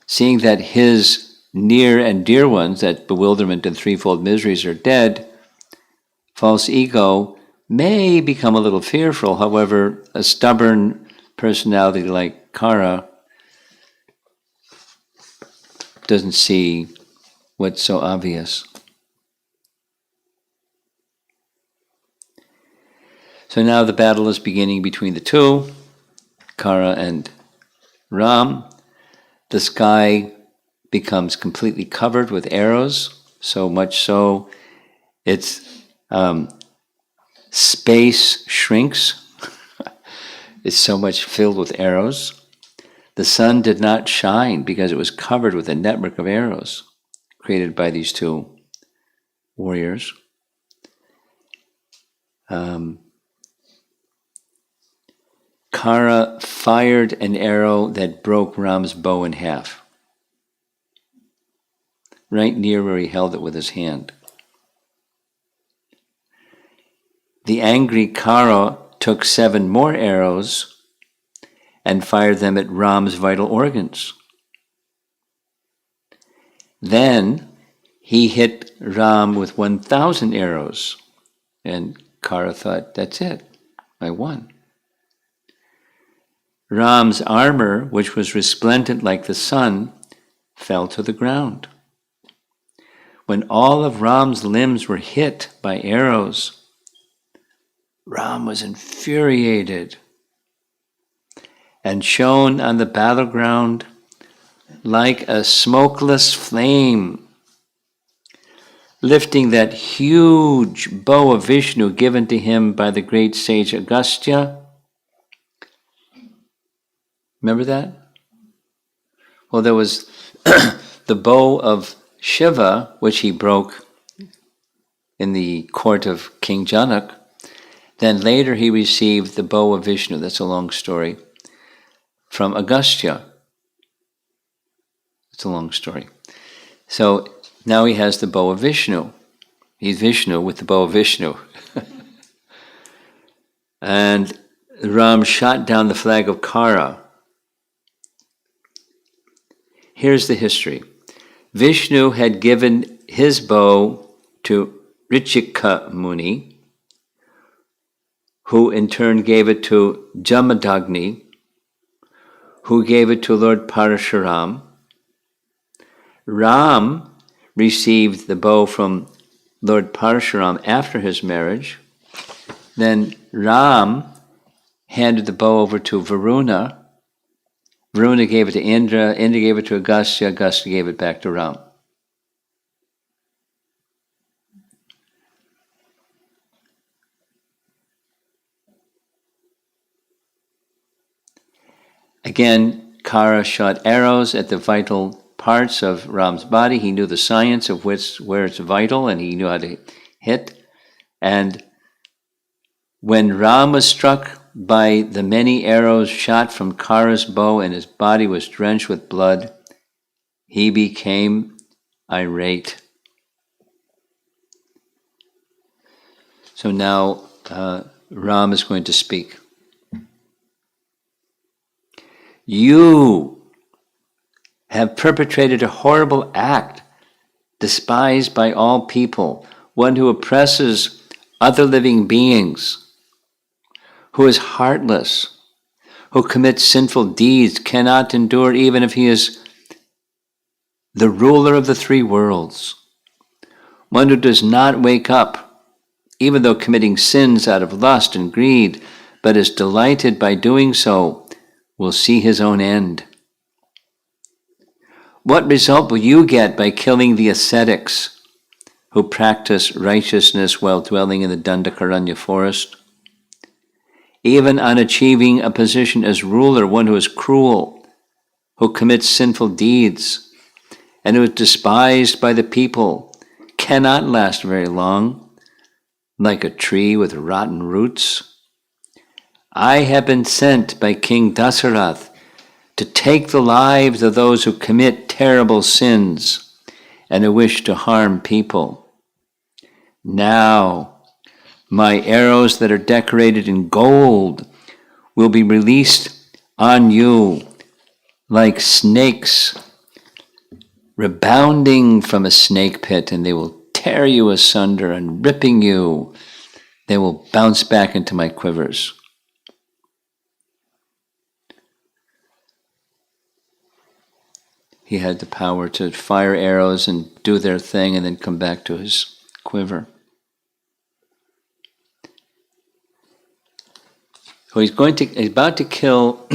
seeing that his near and dear ones, that bewilderment and threefold miseries, are dead, false ego may become a little fearful. However, a stubborn personality like Khara doesn't see what's so obvious. So now the battle is beginning between the two, Khara and Ram. The sky becomes completely covered with arrows, so much so its space shrinks. It's so much filled with arrows. The sun did not shine because it was covered with a network of arrows created by these two warriors. Khara fired an arrow that broke Ram's bow in half, right near where he held it with his hand. The angry Khara took 7 more arrows and fired them at Ram's vital organs. Then he hit Ram with 1,000 arrows, and Khara thought, that's it, I won. Ram's armor, which was resplendent like the sun, fell to the ground. When all of Ram's limbs were hit by arrows, Ram was infuriated and shone on the battleground like a smokeless flame, lifting that huge bow of Vishnu given to him by the great sage Agastya. Remember that? Well, there was the bow of Shiva, which he broke in the court of King Janak. Then later he received the bow of Vishnu, that's a long story, from Agastya. It's a long story. So now he has the bow of Vishnu. He's Vishnu with the bow of Vishnu. And Ram shot down the flag of Khara. Here's the history. Vishnu had given his bow to Richika Muni, who in turn gave it to Jamadagni, who gave it to Lord Parashuram. Ram received the bow from Lord Parashuram after his marriage. Then Ram handed the bow over to Varuna. Varuna gave it to Indra. Indra gave it to Agastya. Agastya gave it back to Ram. Again, Khara shot arrows at the vital parts of Ram's body. He knew the science of where it's vital, and he knew how to hit. And when Ram was struck by the many arrows shot from Khara's bow and his body was drenched with blood, he became irate. So now Ram is going to speak. You have perpetrated a horrible act, despised by all people, one who oppresses other living beings, who is heartless, who commits sinful deeds, cannot endure even if he is the ruler of the three worlds, one who does not wake up, even though committing sins out of lust and greed, but is delighted by doing so, will see his own end. What result will you get by killing the ascetics who practice righteousness while dwelling in the Dandakaranya forest? Even on achieving a position as ruler, one who is cruel, who commits sinful deeds, and who is despised by the people, cannot last very long, like a tree with rotten roots. I have been sent by King Dasarath to take the lives of those who commit terrible sins and who wish to harm people. Now, my arrows that are decorated in gold will be released on you like snakes rebounding from a snake pit, and they will tear you asunder, and ripping you, they will bounce back into my quivers. He had the power to fire arrows and do their thing and then come back to his quiver. So he's about to kill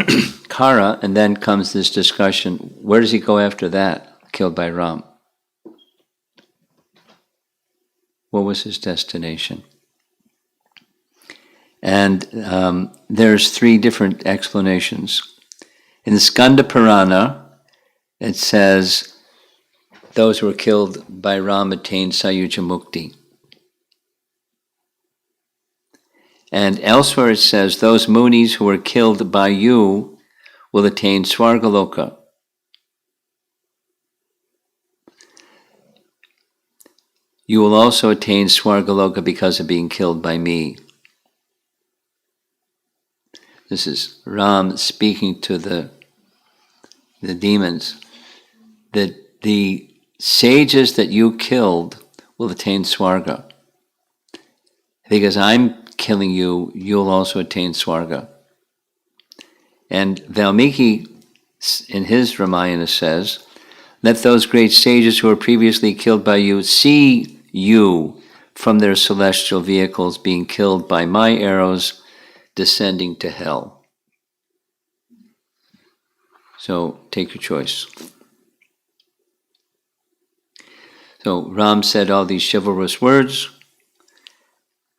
Khara, and then comes this discussion. Where does he go after that? Killed by Ram. What was his destination? And there's three different explanations. In the Skanda Purana, it says those who were killed by Ram attained Sayuja Mukti. And elsewhere it says those munis who were killed by you will attain Swargaloka. You will also attain Swargaloka because of being killed by me. This is Ram speaking to the demons, that the sages that you killed will attain Swarga. Because I'm killing you, you'll also attain Swarga. And Valmiki, in his Ramayana, says, let those great sages who were previously killed by you see you from their celestial vehicles being killed by my arrows descending to hell. So take your choice. So Ram said all these chivalrous words.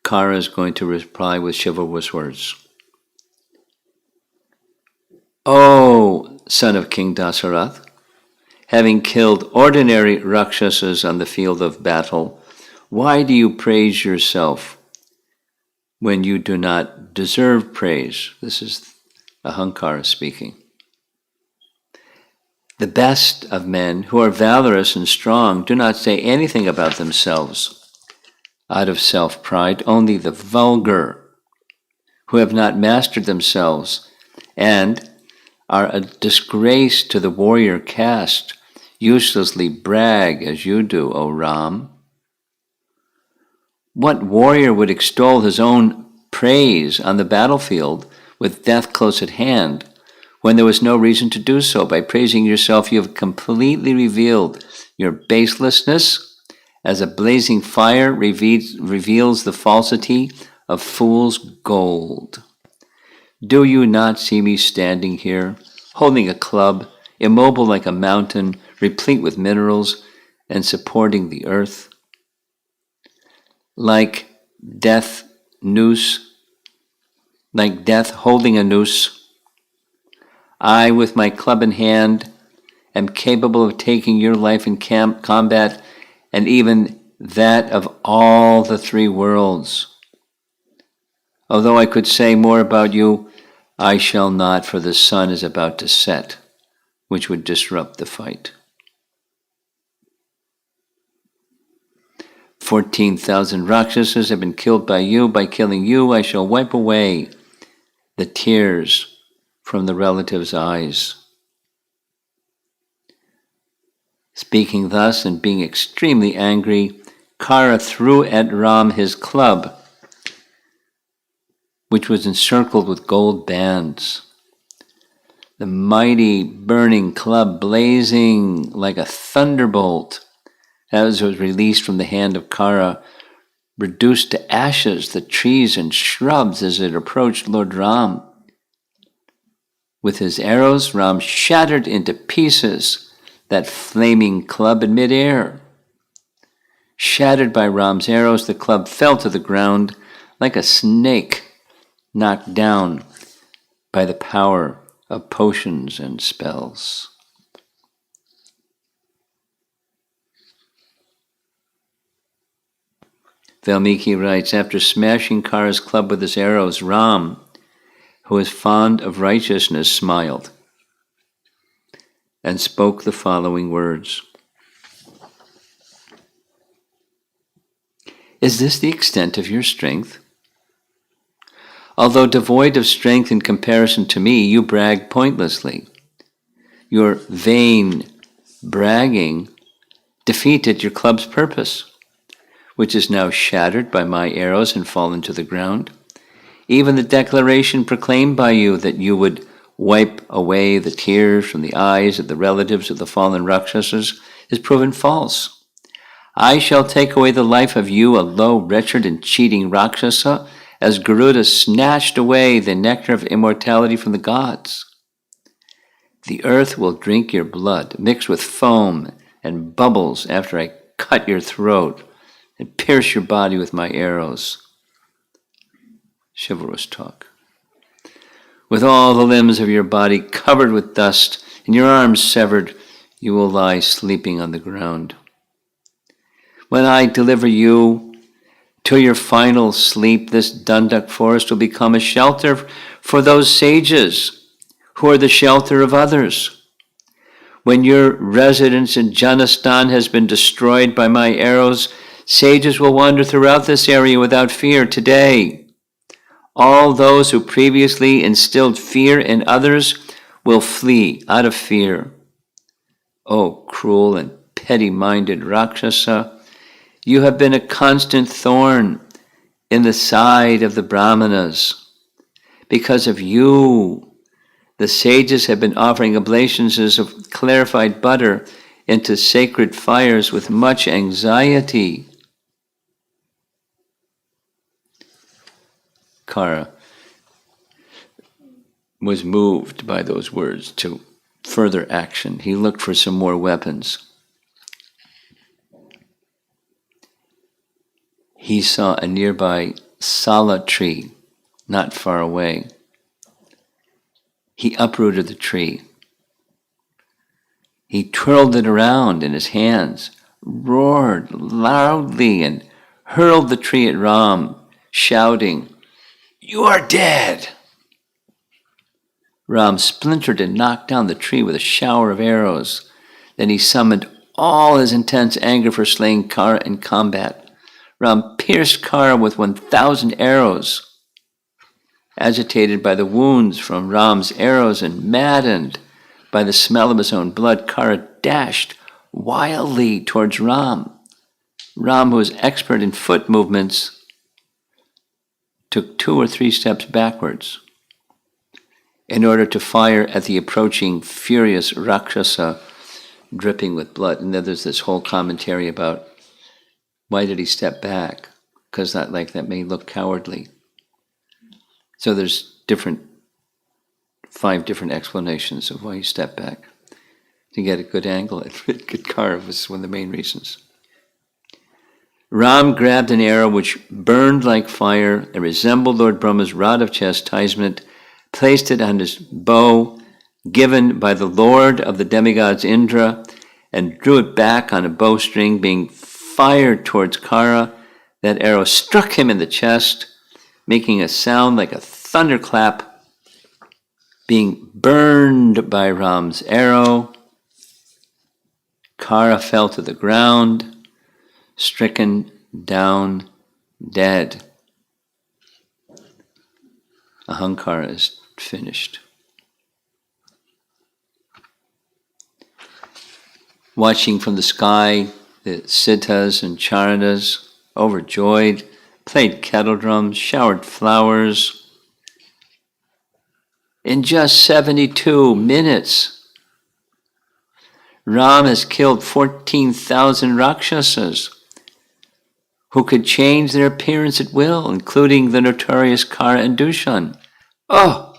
Khara is going to reply with chivalrous words. O son of King Dasarath, having killed ordinary Rakshasas on the field of battle, why do you praise yourself when you do not deserve praise? This is Ahankara speaking. The best of men who are valorous and strong do not say anything about themselves out of self-pride. Only the vulgar, who have not mastered themselves and are a disgrace to the warrior caste, uselessly brag as you do, O Ram. What warrior would extol his own praise on the battlefield with death close at hand, when there was no reason to do so. By praising yourself, you have completely revealed your baselessness, as a blazing fire reveals the falsity of fool's gold. Do you not see me standing here, holding a club, immobile like a mountain, replete with minerals, and supporting the earth? Like death holding a noose, I, with my club in hand, am capable of taking your life in combat, and even that of all the three worlds. Although I could say more about you, I shall not, for the sun is about to set, which would disrupt the fight. 14,000 Rakshasas have been killed by you. By killing you, I shall wipe away the tears from the relatives' eyes. Speaking thus and being extremely angry, Khara threw at Ram his club, which was encircled with gold bands. The mighty burning club, blazing like a thunderbolt, as it was released from the hand of Khara, reduced to ashes the trees and shrubs as it approached Lord Ram. With his arrows, Ram shattered into pieces that flaming club in midair. Shattered by Ram's arrows, the club fell to the ground like a snake knocked down by the power of potions and spells. Valmiki writes, after smashing Khara's club with his arrows, Ram, who is fond of righteousness, smiled and spoke the following words. Is this the extent of your strength? Although devoid of strength in comparison to me, you brag pointlessly. Your vain bragging defeated your club's purpose, which is now shattered by my arrows and fallen to the ground. Even the declaration proclaimed by you that you would wipe away the tears from the eyes of the relatives of the fallen Rakshasas is proven false. I shall take away the life of you, a low, wretched, and cheating Rakshasa, as Garuda snatched away the nectar of immortality from the gods. The earth will drink your blood, mixed with foam and bubbles, after I cut your throat and pierce your body with my arrows. Chivalrous talk. With all the limbs of your body covered with dust and your arms severed, you will lie sleeping on the ground. When I deliver you to your final sleep, this Dandak forest will become a shelter for those sages who are the shelter of others. When your residence in Janastan has been destroyed by my arrows, sages will wander throughout this area without fear. Today, all those who previously instilled fear in others will flee out of fear. O cruel and petty-minded Rakshasa, you have been a constant thorn in the side of the Brahmanas. Because of you, the sages have been offering oblations of clarified butter into sacred fires with much anxiety. Khara was moved by those words to further action. He looked for some more weapons. He saw a nearby sala tree not far away. He uprooted the tree. He twirled it around in his hands, roared loudly, and hurled the tree at Ram, shouting, "You are dead!" Ram splintered and knocked down the tree with a shower of arrows. Then he summoned all his intense anger for slaying Khara in combat. Ram pierced Khara with 1,000 arrows. Agitated by the wounds from Ram's arrows and maddened by the smell of his own blood, Khara dashed wildly towards Ram. Ram, who was expert in foot movements, took 2 or 3 steps backwards in order to fire at the approaching furious Rakshasa dripping with blood. And then there's this whole commentary about why did he step back? Because that may look cowardly. So there's 5 different explanations of why he stepped back. To get a good angle at Khara was one of the main reasons. Ram grabbed an arrow which burned like fire and resembled Lord Brahma's rod of chastisement, placed it on his bow, given by the Lord of the demigods Indra, and drew it back on a bowstring, being fired towards Khara. That arrow struck him in the chest, making a sound like a thunderclap. Being burned by Ram's arrow, Khara fell to the ground, stricken down dead. Ahankara is finished. Watching from the sky, the Siddhas and Charanas, overjoyed, played kettle drums, showered flowers. In just 72 minutes, Ram has killed 14,000 Rakshasas who could change their appearance at will, including the notorious Khara and Dushan. Oh,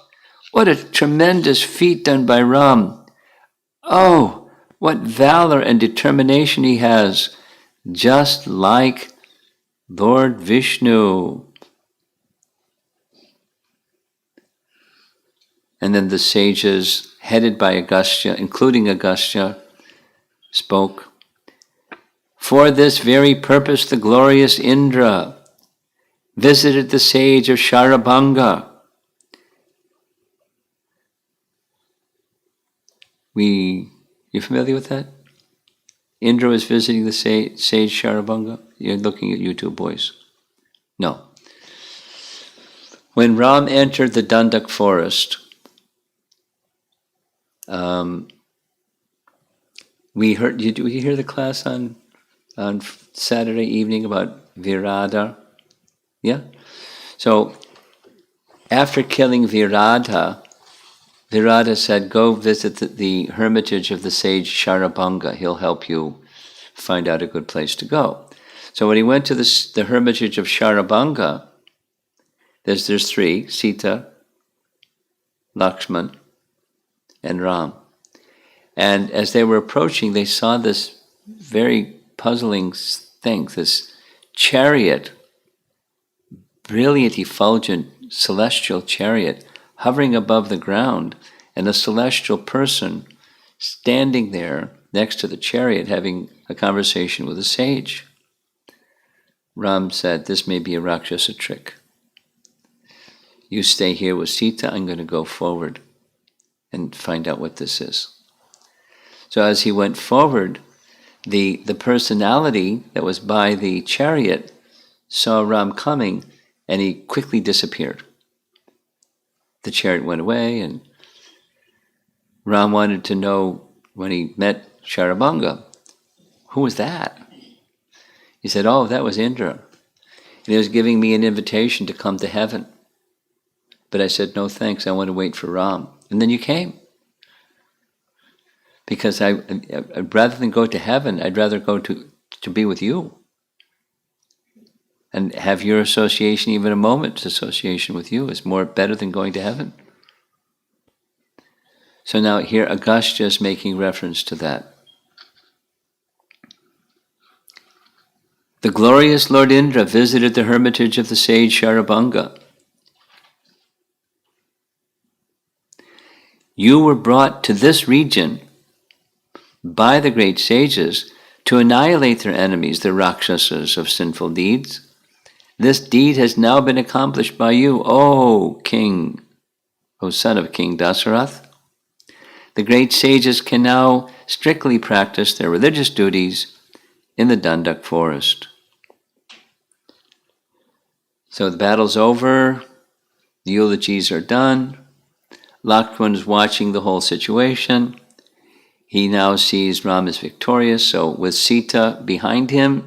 what a tremendous feat done by Ram. Oh, what valor and determination he has, just like Lord Vishnu. And then the sages, headed by Agastya, including Agastya, spoke. For this very purpose, the glorious Indra visited the sage of Sharabanga. You familiar with that? Indra was visiting the sage Sharabanga. You're looking at you two boys. No. When Ram entered the Dandak forest, we heard. Did you hear the class on Saturday evening about Virada? Yeah. So after killing Virada said, "Go visit the hermitage of the sage Sharabanga. He'll help you find out a good place to go." So when he went to the hermitage of Sharabanga, there's 3: Sita, Lakshman, and Ram. And as they were approaching, they saw this very puzzling thing, this chariot, brilliant, effulgent, celestial chariot, hovering above the ground, and a celestial person standing there next to the chariot having a conversation with a sage. Ram said, "This may be a Rakshasa trick. You stay here with Sita, I'm going to go forward and find out what this is." So as he went forward, the personality that was by the chariot saw Ram coming, and he quickly disappeared. The chariot went away, and Ram wanted to know, when he met Sharabanga, who was that? He said, "Oh, that was Indra. And he was giving me an invitation to come to heaven. But I said, no thanks, I want to wait for Ram. And then you came. Because rather than go to heaven, I'd rather go to be with you. And have your association, even a moment's association with you, is better than going to heaven." So now here Agastya is making reference to that. The glorious Lord Indra visited the hermitage of the sage Sharabanga. You were brought to this region by the great sages to annihilate their enemies, the Rakshasas of sinful deeds. This deed has now been accomplished by you, O King, O son of King Dasarath. The great sages can now strictly practice their religious duties in the Dandak forest. So the battle's over, the eulogies are done. Lakshman is watching the whole situation. He now sees Ram is victorious, so with Sita behind him,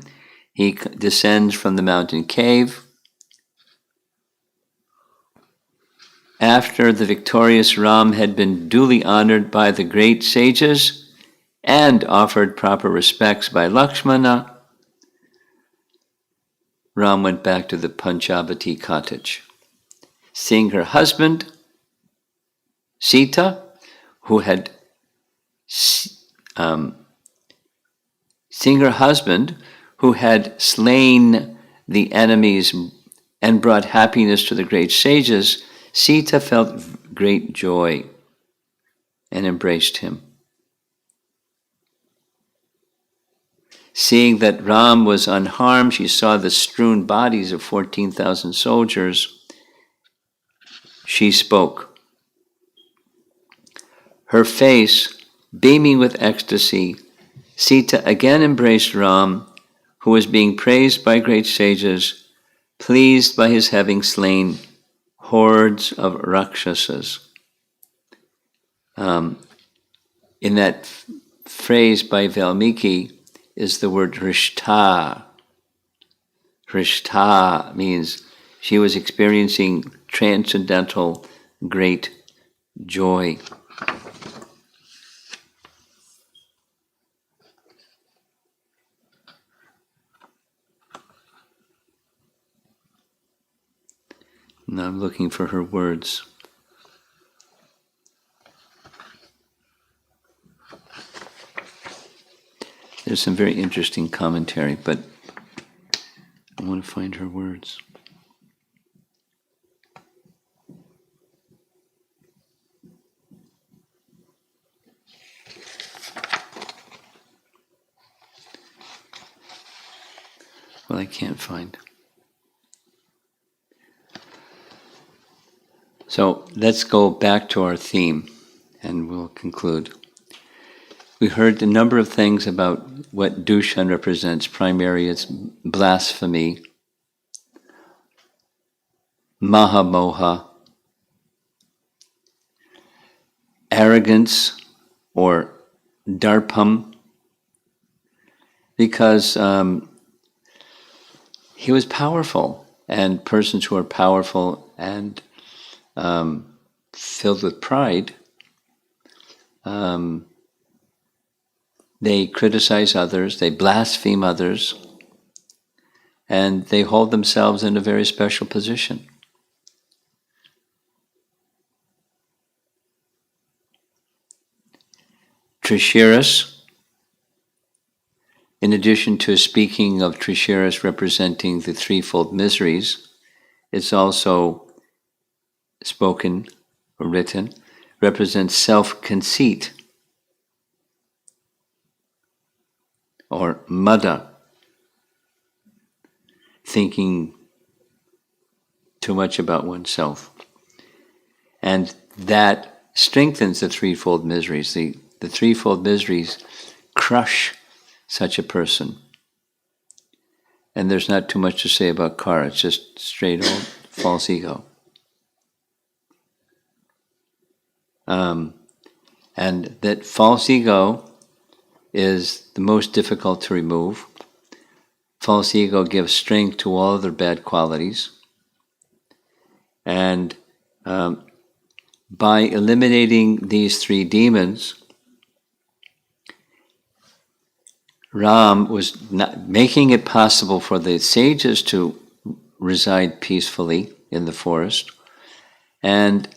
he descends from the mountain cave. After the victorious Ram had been duly honored by the great sages and offered proper respects by Lakshmana, Ram went back to the Panchavati cottage. Seeing her husband, Sita, who had slain the enemies and brought happiness to the great sages, Sita felt great joy and embraced him. Seeing that Ram was unharmed, she saw the strewn bodies of 14,000 soldiers. She spoke. Her face beaming with ecstasy, Sita again embraced Ram, who was being praised by great sages, pleased by his having slain hordes of Rakshasas. In that phrase by Valmiki is the word Rishta. Rishta means she was experiencing transcendental great joy. Now I'm looking for her words. There's some very interesting commentary, but I want to find her words. Well, I can't find. So let's go back to our theme, and we'll conclude. We heard a number of things about what Dushan represents. Primarily, it's blasphemy, mahamoha, arrogance, or darpam, because he was powerful, and persons who are powerful and filled with pride, they criticize others, they blaspheme others, and they hold themselves in a very special position. Trishiras, in addition to speaking of Trishiras representing the threefold miseries, it's also spoken or written, represents self-conceit, or mada, thinking too much about oneself. And that strengthens the threefold miseries. The threefold miseries crush such a person. And there's not too much to say about Khara, it's just straight old false ego. And that false ego is the most difficult to remove. False ego gives strength to all other bad qualities. And by eliminating these three demons, Ram was not making it possible for the sages to reside peacefully in the forest. And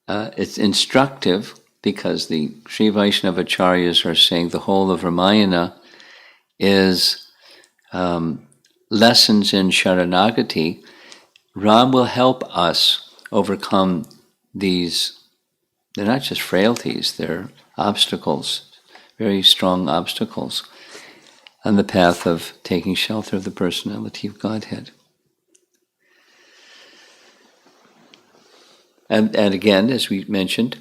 it's instructive because the Sri Vaishnava Acharyas are saying the whole of Ramayana is lessons in Sharanagati. Ram will help us overcome these, they're not just frailties, they're obstacles, very strong obstacles on the path of taking shelter of the personality of Godhead. And again, as we mentioned,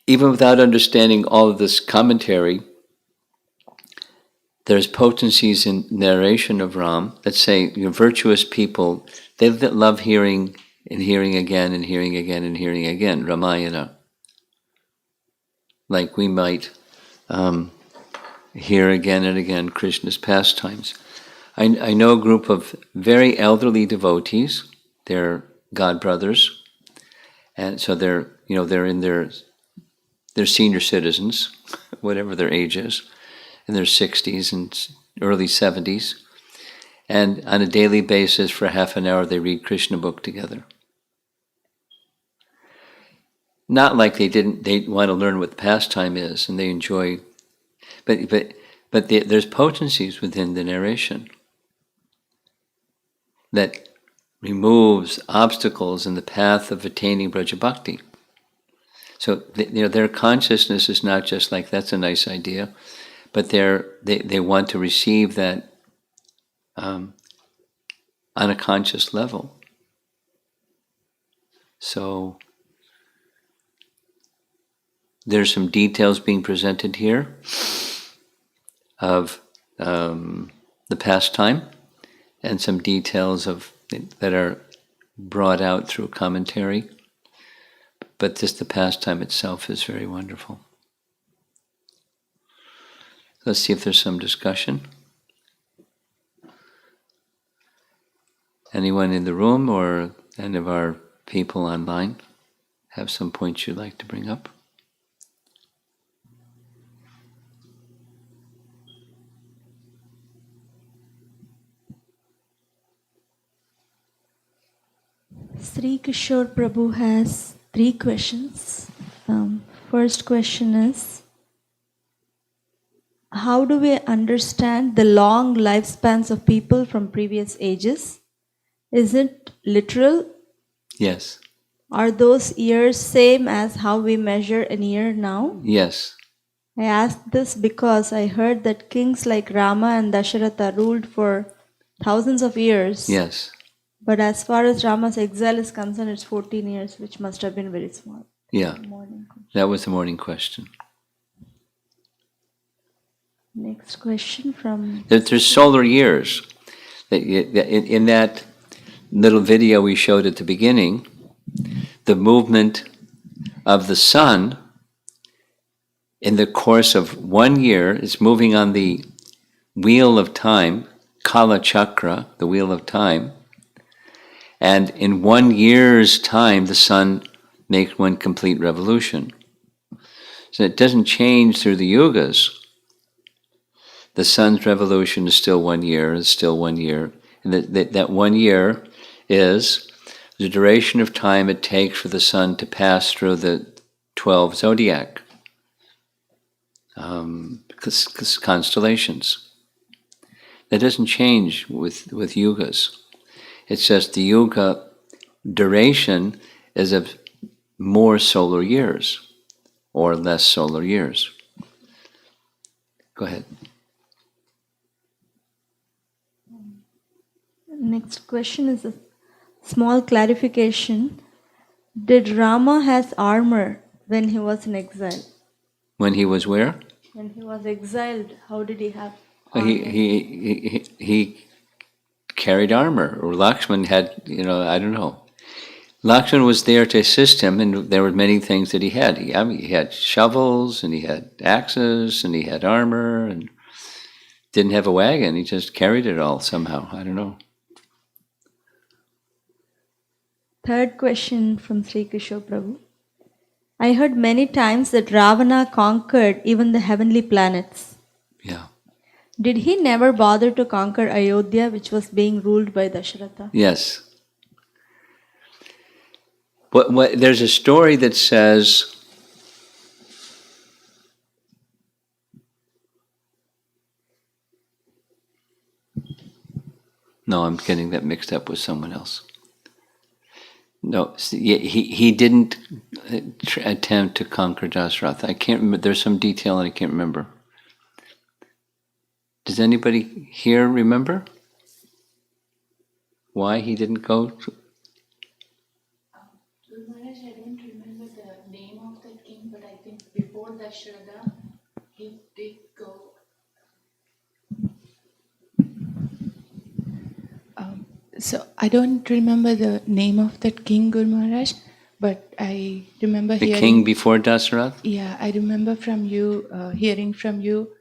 even without understanding all of this commentary, there's potencies in narration of Ram that say, virtuous people, they that love hearing and hearing again and hearing again and hearing again, Ramayana. Like we might hear again and again Krishna's pastimes. I know a group of very elderly devotees, they're God brothers, And so they're in they're senior citizens, whatever their age is, in their 60s and early 70s. And on a daily basis, for half an hour, they read Krishna book together. Not like they want to learn what pastime is, and they enjoy, but there's potencies within the narration that removes obstacles in the path of attaining Braja Bhakti. So their consciousness is not just like, that's a nice idea, but they want to receive that on a conscious level. So there's some details being presented here of the pastime, and some details that are brought out through commentary. But just the pastime itself is very wonderful. Let's see if there's some discussion. Anyone in the room or any of our people online have some points you'd like to bring up? Sri Kishore Prabhu has 3 questions. First question is, how do we understand the long lifespans of people from previous ages? Is it literal? Yes. Are those years same as how we measure a year now? Yes. I asked this because I heard that kings like Rama and Dasharatha ruled for thousands of years. Yes. But as far as Rama's exile is concerned, it's 14 years, which must have been very small. Yeah. That was the morning question. Next question from... There's solar years. In that little video we showed at the beginning, the movement of the sun in the course of 1 year is moving on the wheel of time, Kala Chakra, the wheel of time, and in 1 year's time the sun makes one complete revolution. So it doesn't change through the yugas. The sun's revolution is still 1 year, is still 1 year. And that 1 year is the duration of time it takes for the sun to pass through the 12 zodiac constellations. That doesn't change with yugas. It's just the yuga duration is of more solar years or less solar years. Go ahead. Next question is a small clarification. Did Rama has armor when he was in exile? When he was where? When he was exiled, how did he have armor? He carried armor, or Lakshman had, I don't know. Lakshman was there to assist him, and there were many things that he had. He had shovels, and he had axes, and he had armor, and didn't have a wagon. He just carried it all somehow. I don't know. Third question from Sri Kishore Prabhu. I heard many times that Ravana conquered even the heavenly planets. Yeah. Did he never bother to conquer Ayodhya, which was being ruled by Dasharatha? Yes. There's a story that says no, I'm getting that mixed up with someone else. No, he didn't attempt to conquer Dasharatha. I can't remember. There's some detail and I can't remember. Does anybody here remember why he didn't go? Maharaj, I don't remember the name of that king, but I think before Dasharatha, he did go. So I don't remember the name of that king, Guru Maharaj, but I remember The king before Dasarath? Yeah, I remember from you, hearing from you,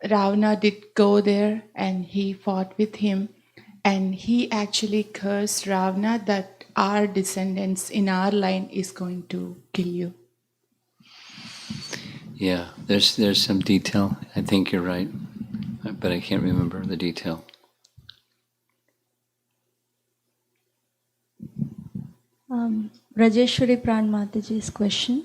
Ravana did go there and he fought with him, and he actually cursed Ravana that our descendants in our line is going to kill you. Yeah, there's some detail. I think you're right, but I can't remember the detail. Rajeshwari Pran Mataji's question.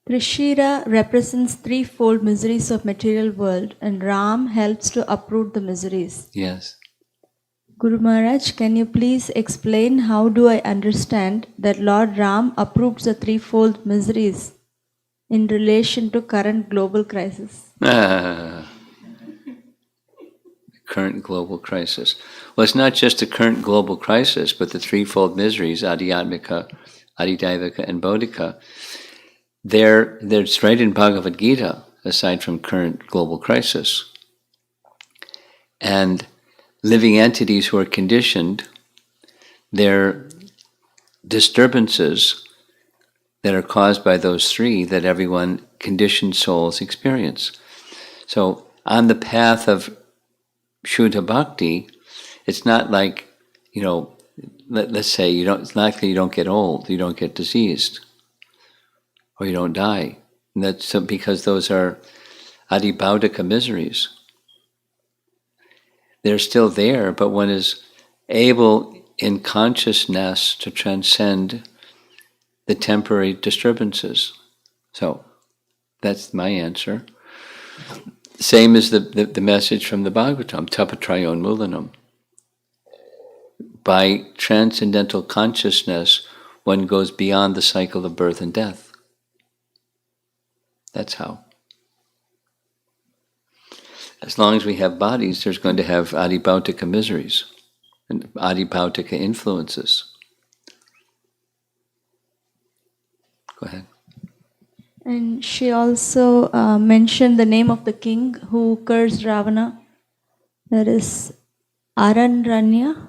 Trishira represents threefold miseries of material world and Ram helps to uproot the miseries. Yes. Guru Maharaj, can you please explain how do I understand that Lord Ram uproots the threefold miseries in relation to current global crisis? Current global crisis. Well, it's not just the current global crisis, but the threefold miseries, Adhyatmika, Adidaivika, and Bodhika. It's right in Bhagavad Gita, aside from current global crisis. And living entities who are conditioned, they're disturbances that are caused by those three that everyone, conditioned souls, experience. So on the path of Shuddha Bhakti, it's not like, let's say it's not that you don't get old, you don't get diseased, or you don't die. And that's because those are adibhaudika miseries. They're still there, but one is able in consciousness to transcend the temporary disturbances. So that's my answer. Same as the message from the Bhagavatam, tapatrayon mulanam. By transcendental consciousness, one goes beyond the cycle of birth and death. That's how. As long as we have bodies, there's going to have adibhautika miseries and adibhautika influences. Go ahead. And she also mentioned the name of the king who cursed Ravana. That is Aranranya.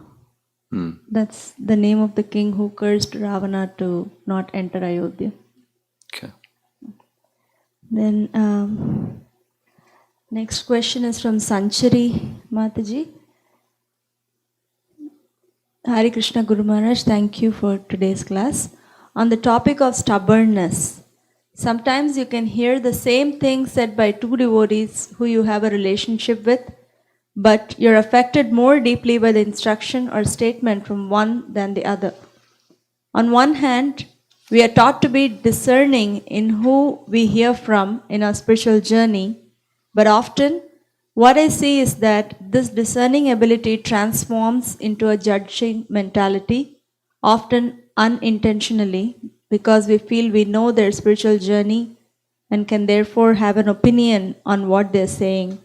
That's the name of the king who cursed Ravana to not enter Ayodhya. Okay. Then next question is from Sanchari Mataji. Hare Krishna Guru Maharaj, thank you for today's class. On the topic of stubbornness, sometimes you can hear the same thing said by two devotees who you have a relationship with, but you're affected more deeply by the instruction or statement from one than the other. On one hand, we are taught to be discerning in who we hear from in our spiritual journey, but often what I see is that this discerning ability transforms into a judging mentality, often unintentionally, because we feel we know their spiritual journey and can therefore have an opinion on what they're saying.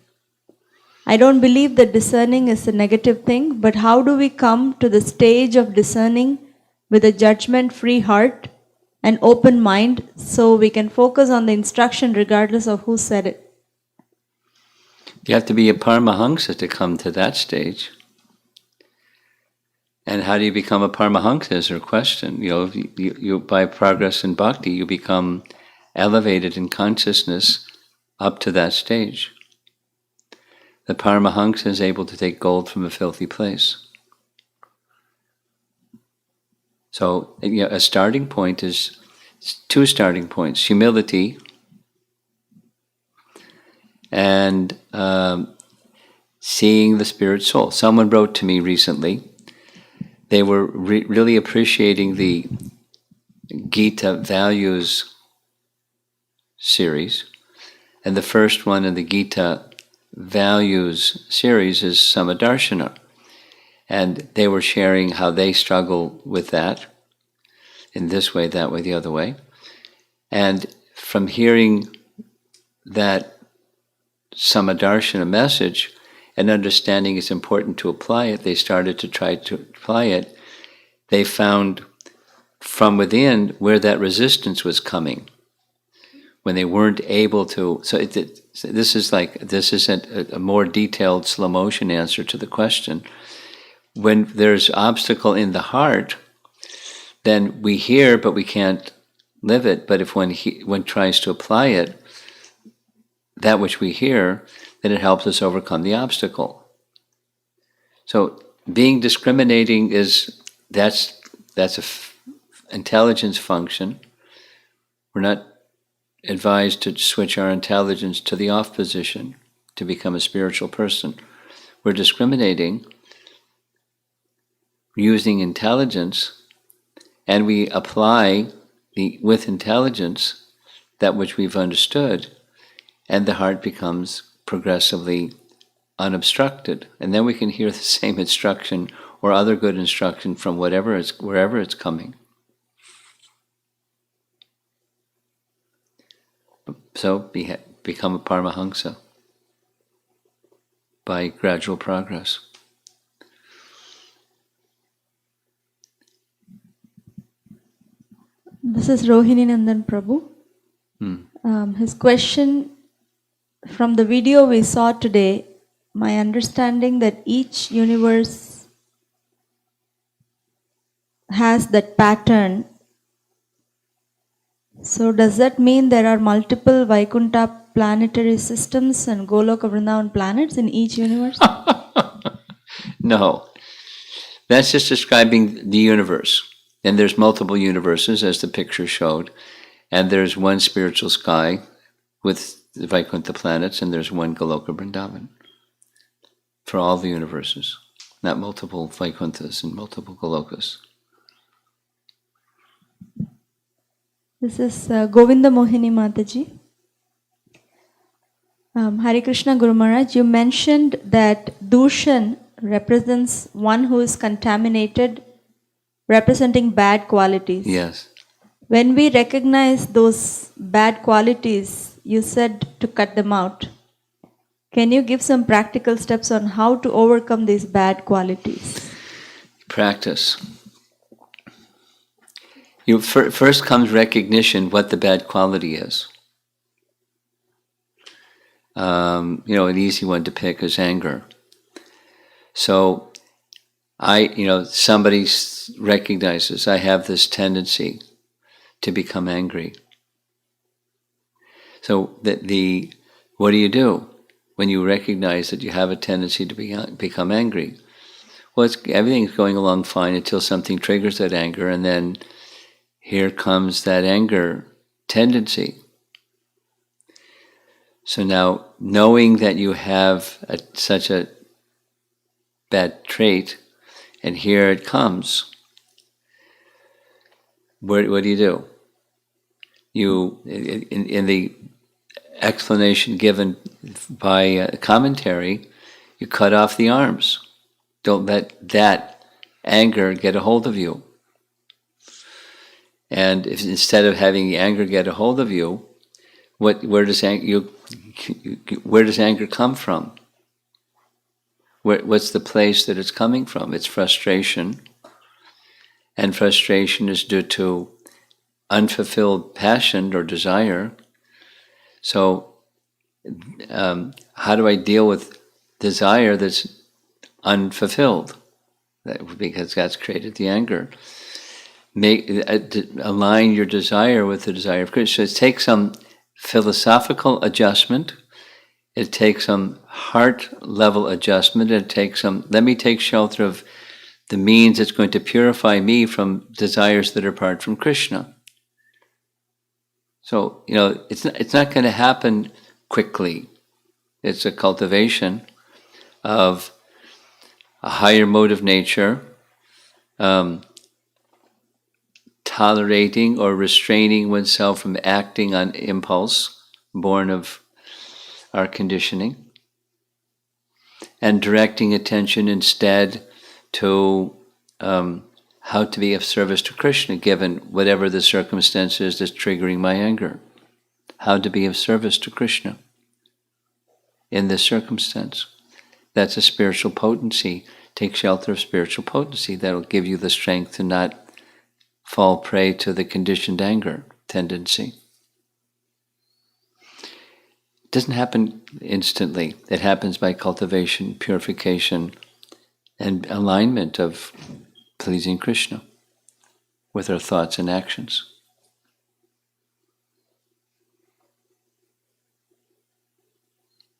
I don't believe that discerning is a negative thing, but how do we come to the stage of discerning with a judgment-free heart and open mind so we can focus on the instruction regardless of who said it? You have to be a Paramahamsa to come to that stage. And how do you become a Paramahamsa is her question. You by progress in bhakti, you become elevated in consciousness up to that stage. The Paramahamsa is able to take gold from a filthy place. So a starting point is two starting points: humility and seeing the spirit soul. Someone wrote to me recently. They were really appreciating the Gita Values series, and the first one in the Gita Values series is Samadarshana. And they were sharing how they struggle with that, in this way, that way, the other way. And from hearing that Samadarshana message and understanding it's important to apply it, they started to try to apply it. They found from within where that resistance was coming, when they weren't able to. So this is a more detailed slow motion answer to the question. When there's obstacle in the heart, then we hear, but we can't live it. But if one tries to apply it, that which we hear, then it helps us overcome the obstacle. So being discriminating is that's intelligence function. We're not advised to switch our intelligence to the off position to become a spiritual person. We're discriminating using intelligence, and we apply with intelligence that which we've understood, and the heart becomes progressively unobstructed. And then we can hear the same instruction or other good instruction from wherever it's coming. So become a Paramahamsa by gradual progress. This is Rohini Nandan Prabhu. His question from the video we saw today, my understanding that each universe has that pattern. So does that mean there are multiple Vaikuntha planetary systems and Goloka Vrindavan planets in each universe? No, that's just describing the universe. And there's multiple universes, as the picture showed. And there's one spiritual sky with the Vaikuntha planets, and there's one Goloka Vrindavan for all the universes, not multiple Vaikunthas and multiple Golokas. This is Govinda Mohini Mataji. Hare Krishna Guru Maharaj, you mentioned that Dushan represents one who is contaminated, representing bad qualities. Yes. When we recognize those bad qualities, you said to cut them out. Can you give some practical steps on how to overcome these bad qualities? Practice. First comes recognition what the bad quality is. An easy one to pick is anger. So somebody recognizes I have this tendency to become angry. So what do you do when you recognize that you have a tendency to become angry? Well, everything's going along fine until something triggers that anger, and then here comes that anger tendency. So now, knowing that you have such a bad trait, and here it comes, what do you do? In the explanation given by commentary, you cut off the arms. Don't let that anger get a hold of you. And if instead of having the anger get a hold of you, where does anger come from? What's the place that it's coming from? It's frustration, and frustration is due to unfulfilled passion or desire. So, how do I deal with desire that's unfulfilled? Because that's created the anger. Align your desire with the desire of Krishna. So it takes some philosophical adjustment. It takes some heart level adjustment. It takes some, let me take shelter of the means that's going to purify me from desires that are apart from Krishna. So, it's not going to happen quickly. It's a cultivation of a higher mode of nature, tolerating or restraining oneself from acting on impulse, born of our conditioning, and directing attention instead to how to be of service to Krishna, given whatever the circumstances that's triggering my anger. How to be of service to Krishna in this circumstance. That's a spiritual potency. Take shelter of spiritual potency. That'll give you the strength to not fall prey to the conditioned anger tendency. It doesn't happen instantly. It happens by cultivation, purification, and alignment of pleasing Krishna with our thoughts and actions.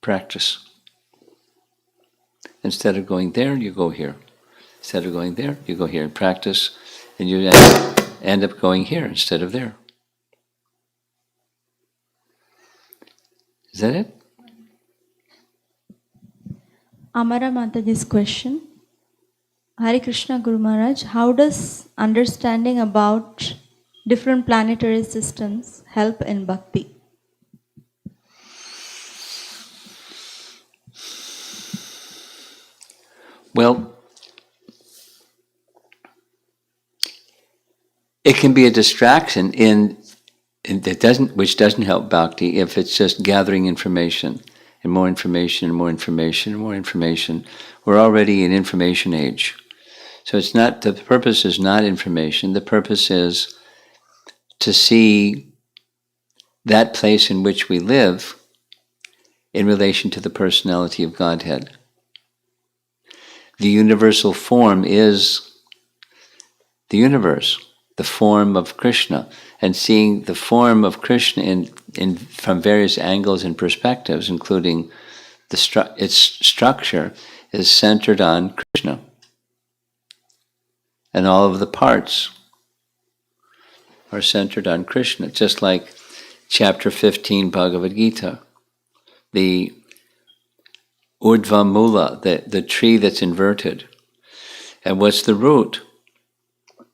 Practice. Instead of going there, you go here. Instead of going there, you go here and practice, and you end up going here instead of there. Is that it? Amara Mataji's question. Hare Krishna Guru Maharaj, how does understanding about different planetary systems help in bhakti? Well, it can be a distraction which doesn't help bhakti if it's just gathering information and more information and more information and more information. We're already in information age. So it's not, the purpose is not information. The purpose is to see that place in which we live in relation to the personality of Godhead. The universal form is the universe, the form of Krishna, and seeing the form of Krishna from various angles and perspectives, including its structure, is centered on Krishna. And all of the parts are centered on Krishna, just like chapter 15 Bhagavad Gita. The Urdhva Mula, the tree that's inverted. And what's the root?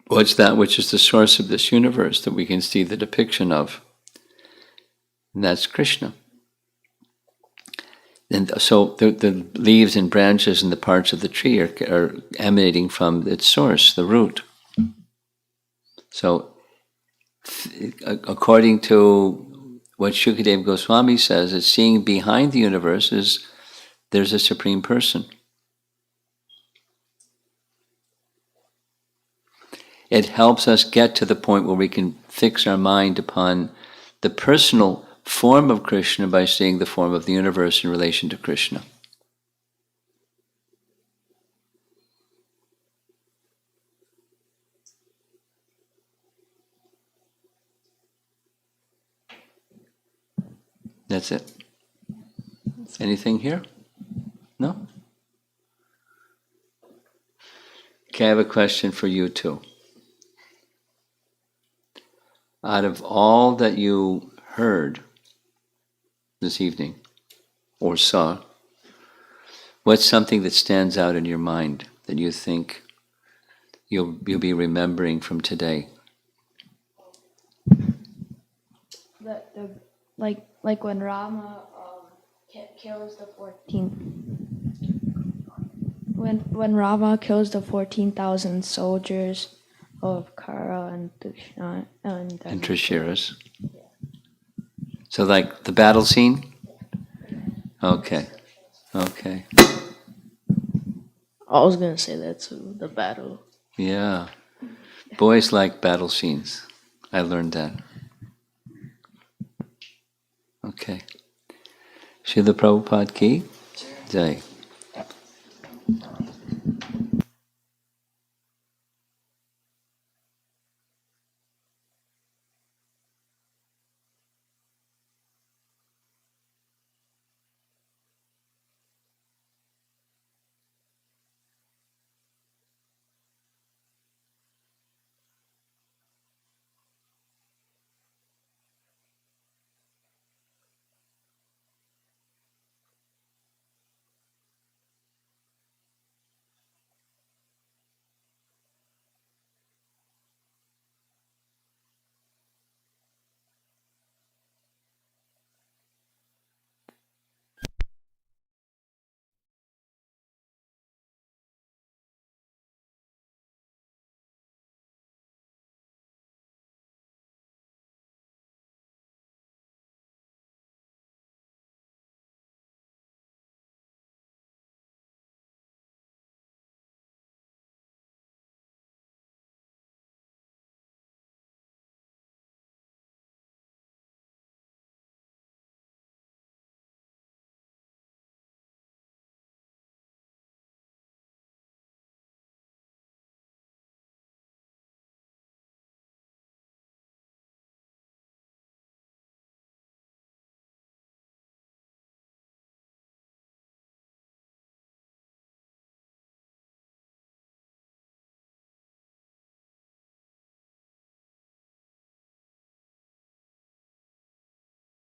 What's that which is the source of this universe that we can see the depiction of? And that's Krishna. And so the leaves and branches and the parts of the tree are emanating from its source, the root. So according to what Shukadeva Goswami says, it's seeing behind the universe is there's a supreme person. It helps us get to the point where we can fix our mind upon the personal form of Krishna by seeing the form of the universe in relation to Krishna. That's it. Anything here? No? Okay, I have a question for you too. Out of all that you heard this evening or saw, what's something that stands out in your mind that you think you'll be remembering from today? Like when Rama kills the when Rama kills the 14,000 soldiers of Khara and Dushara And Trishiras. So like the battle scene? Okay. Okay. I was gonna say that too, the battle. Yeah. Boys like battle scenes. I learned that. Okay. Srila Prabhupada ki Jai.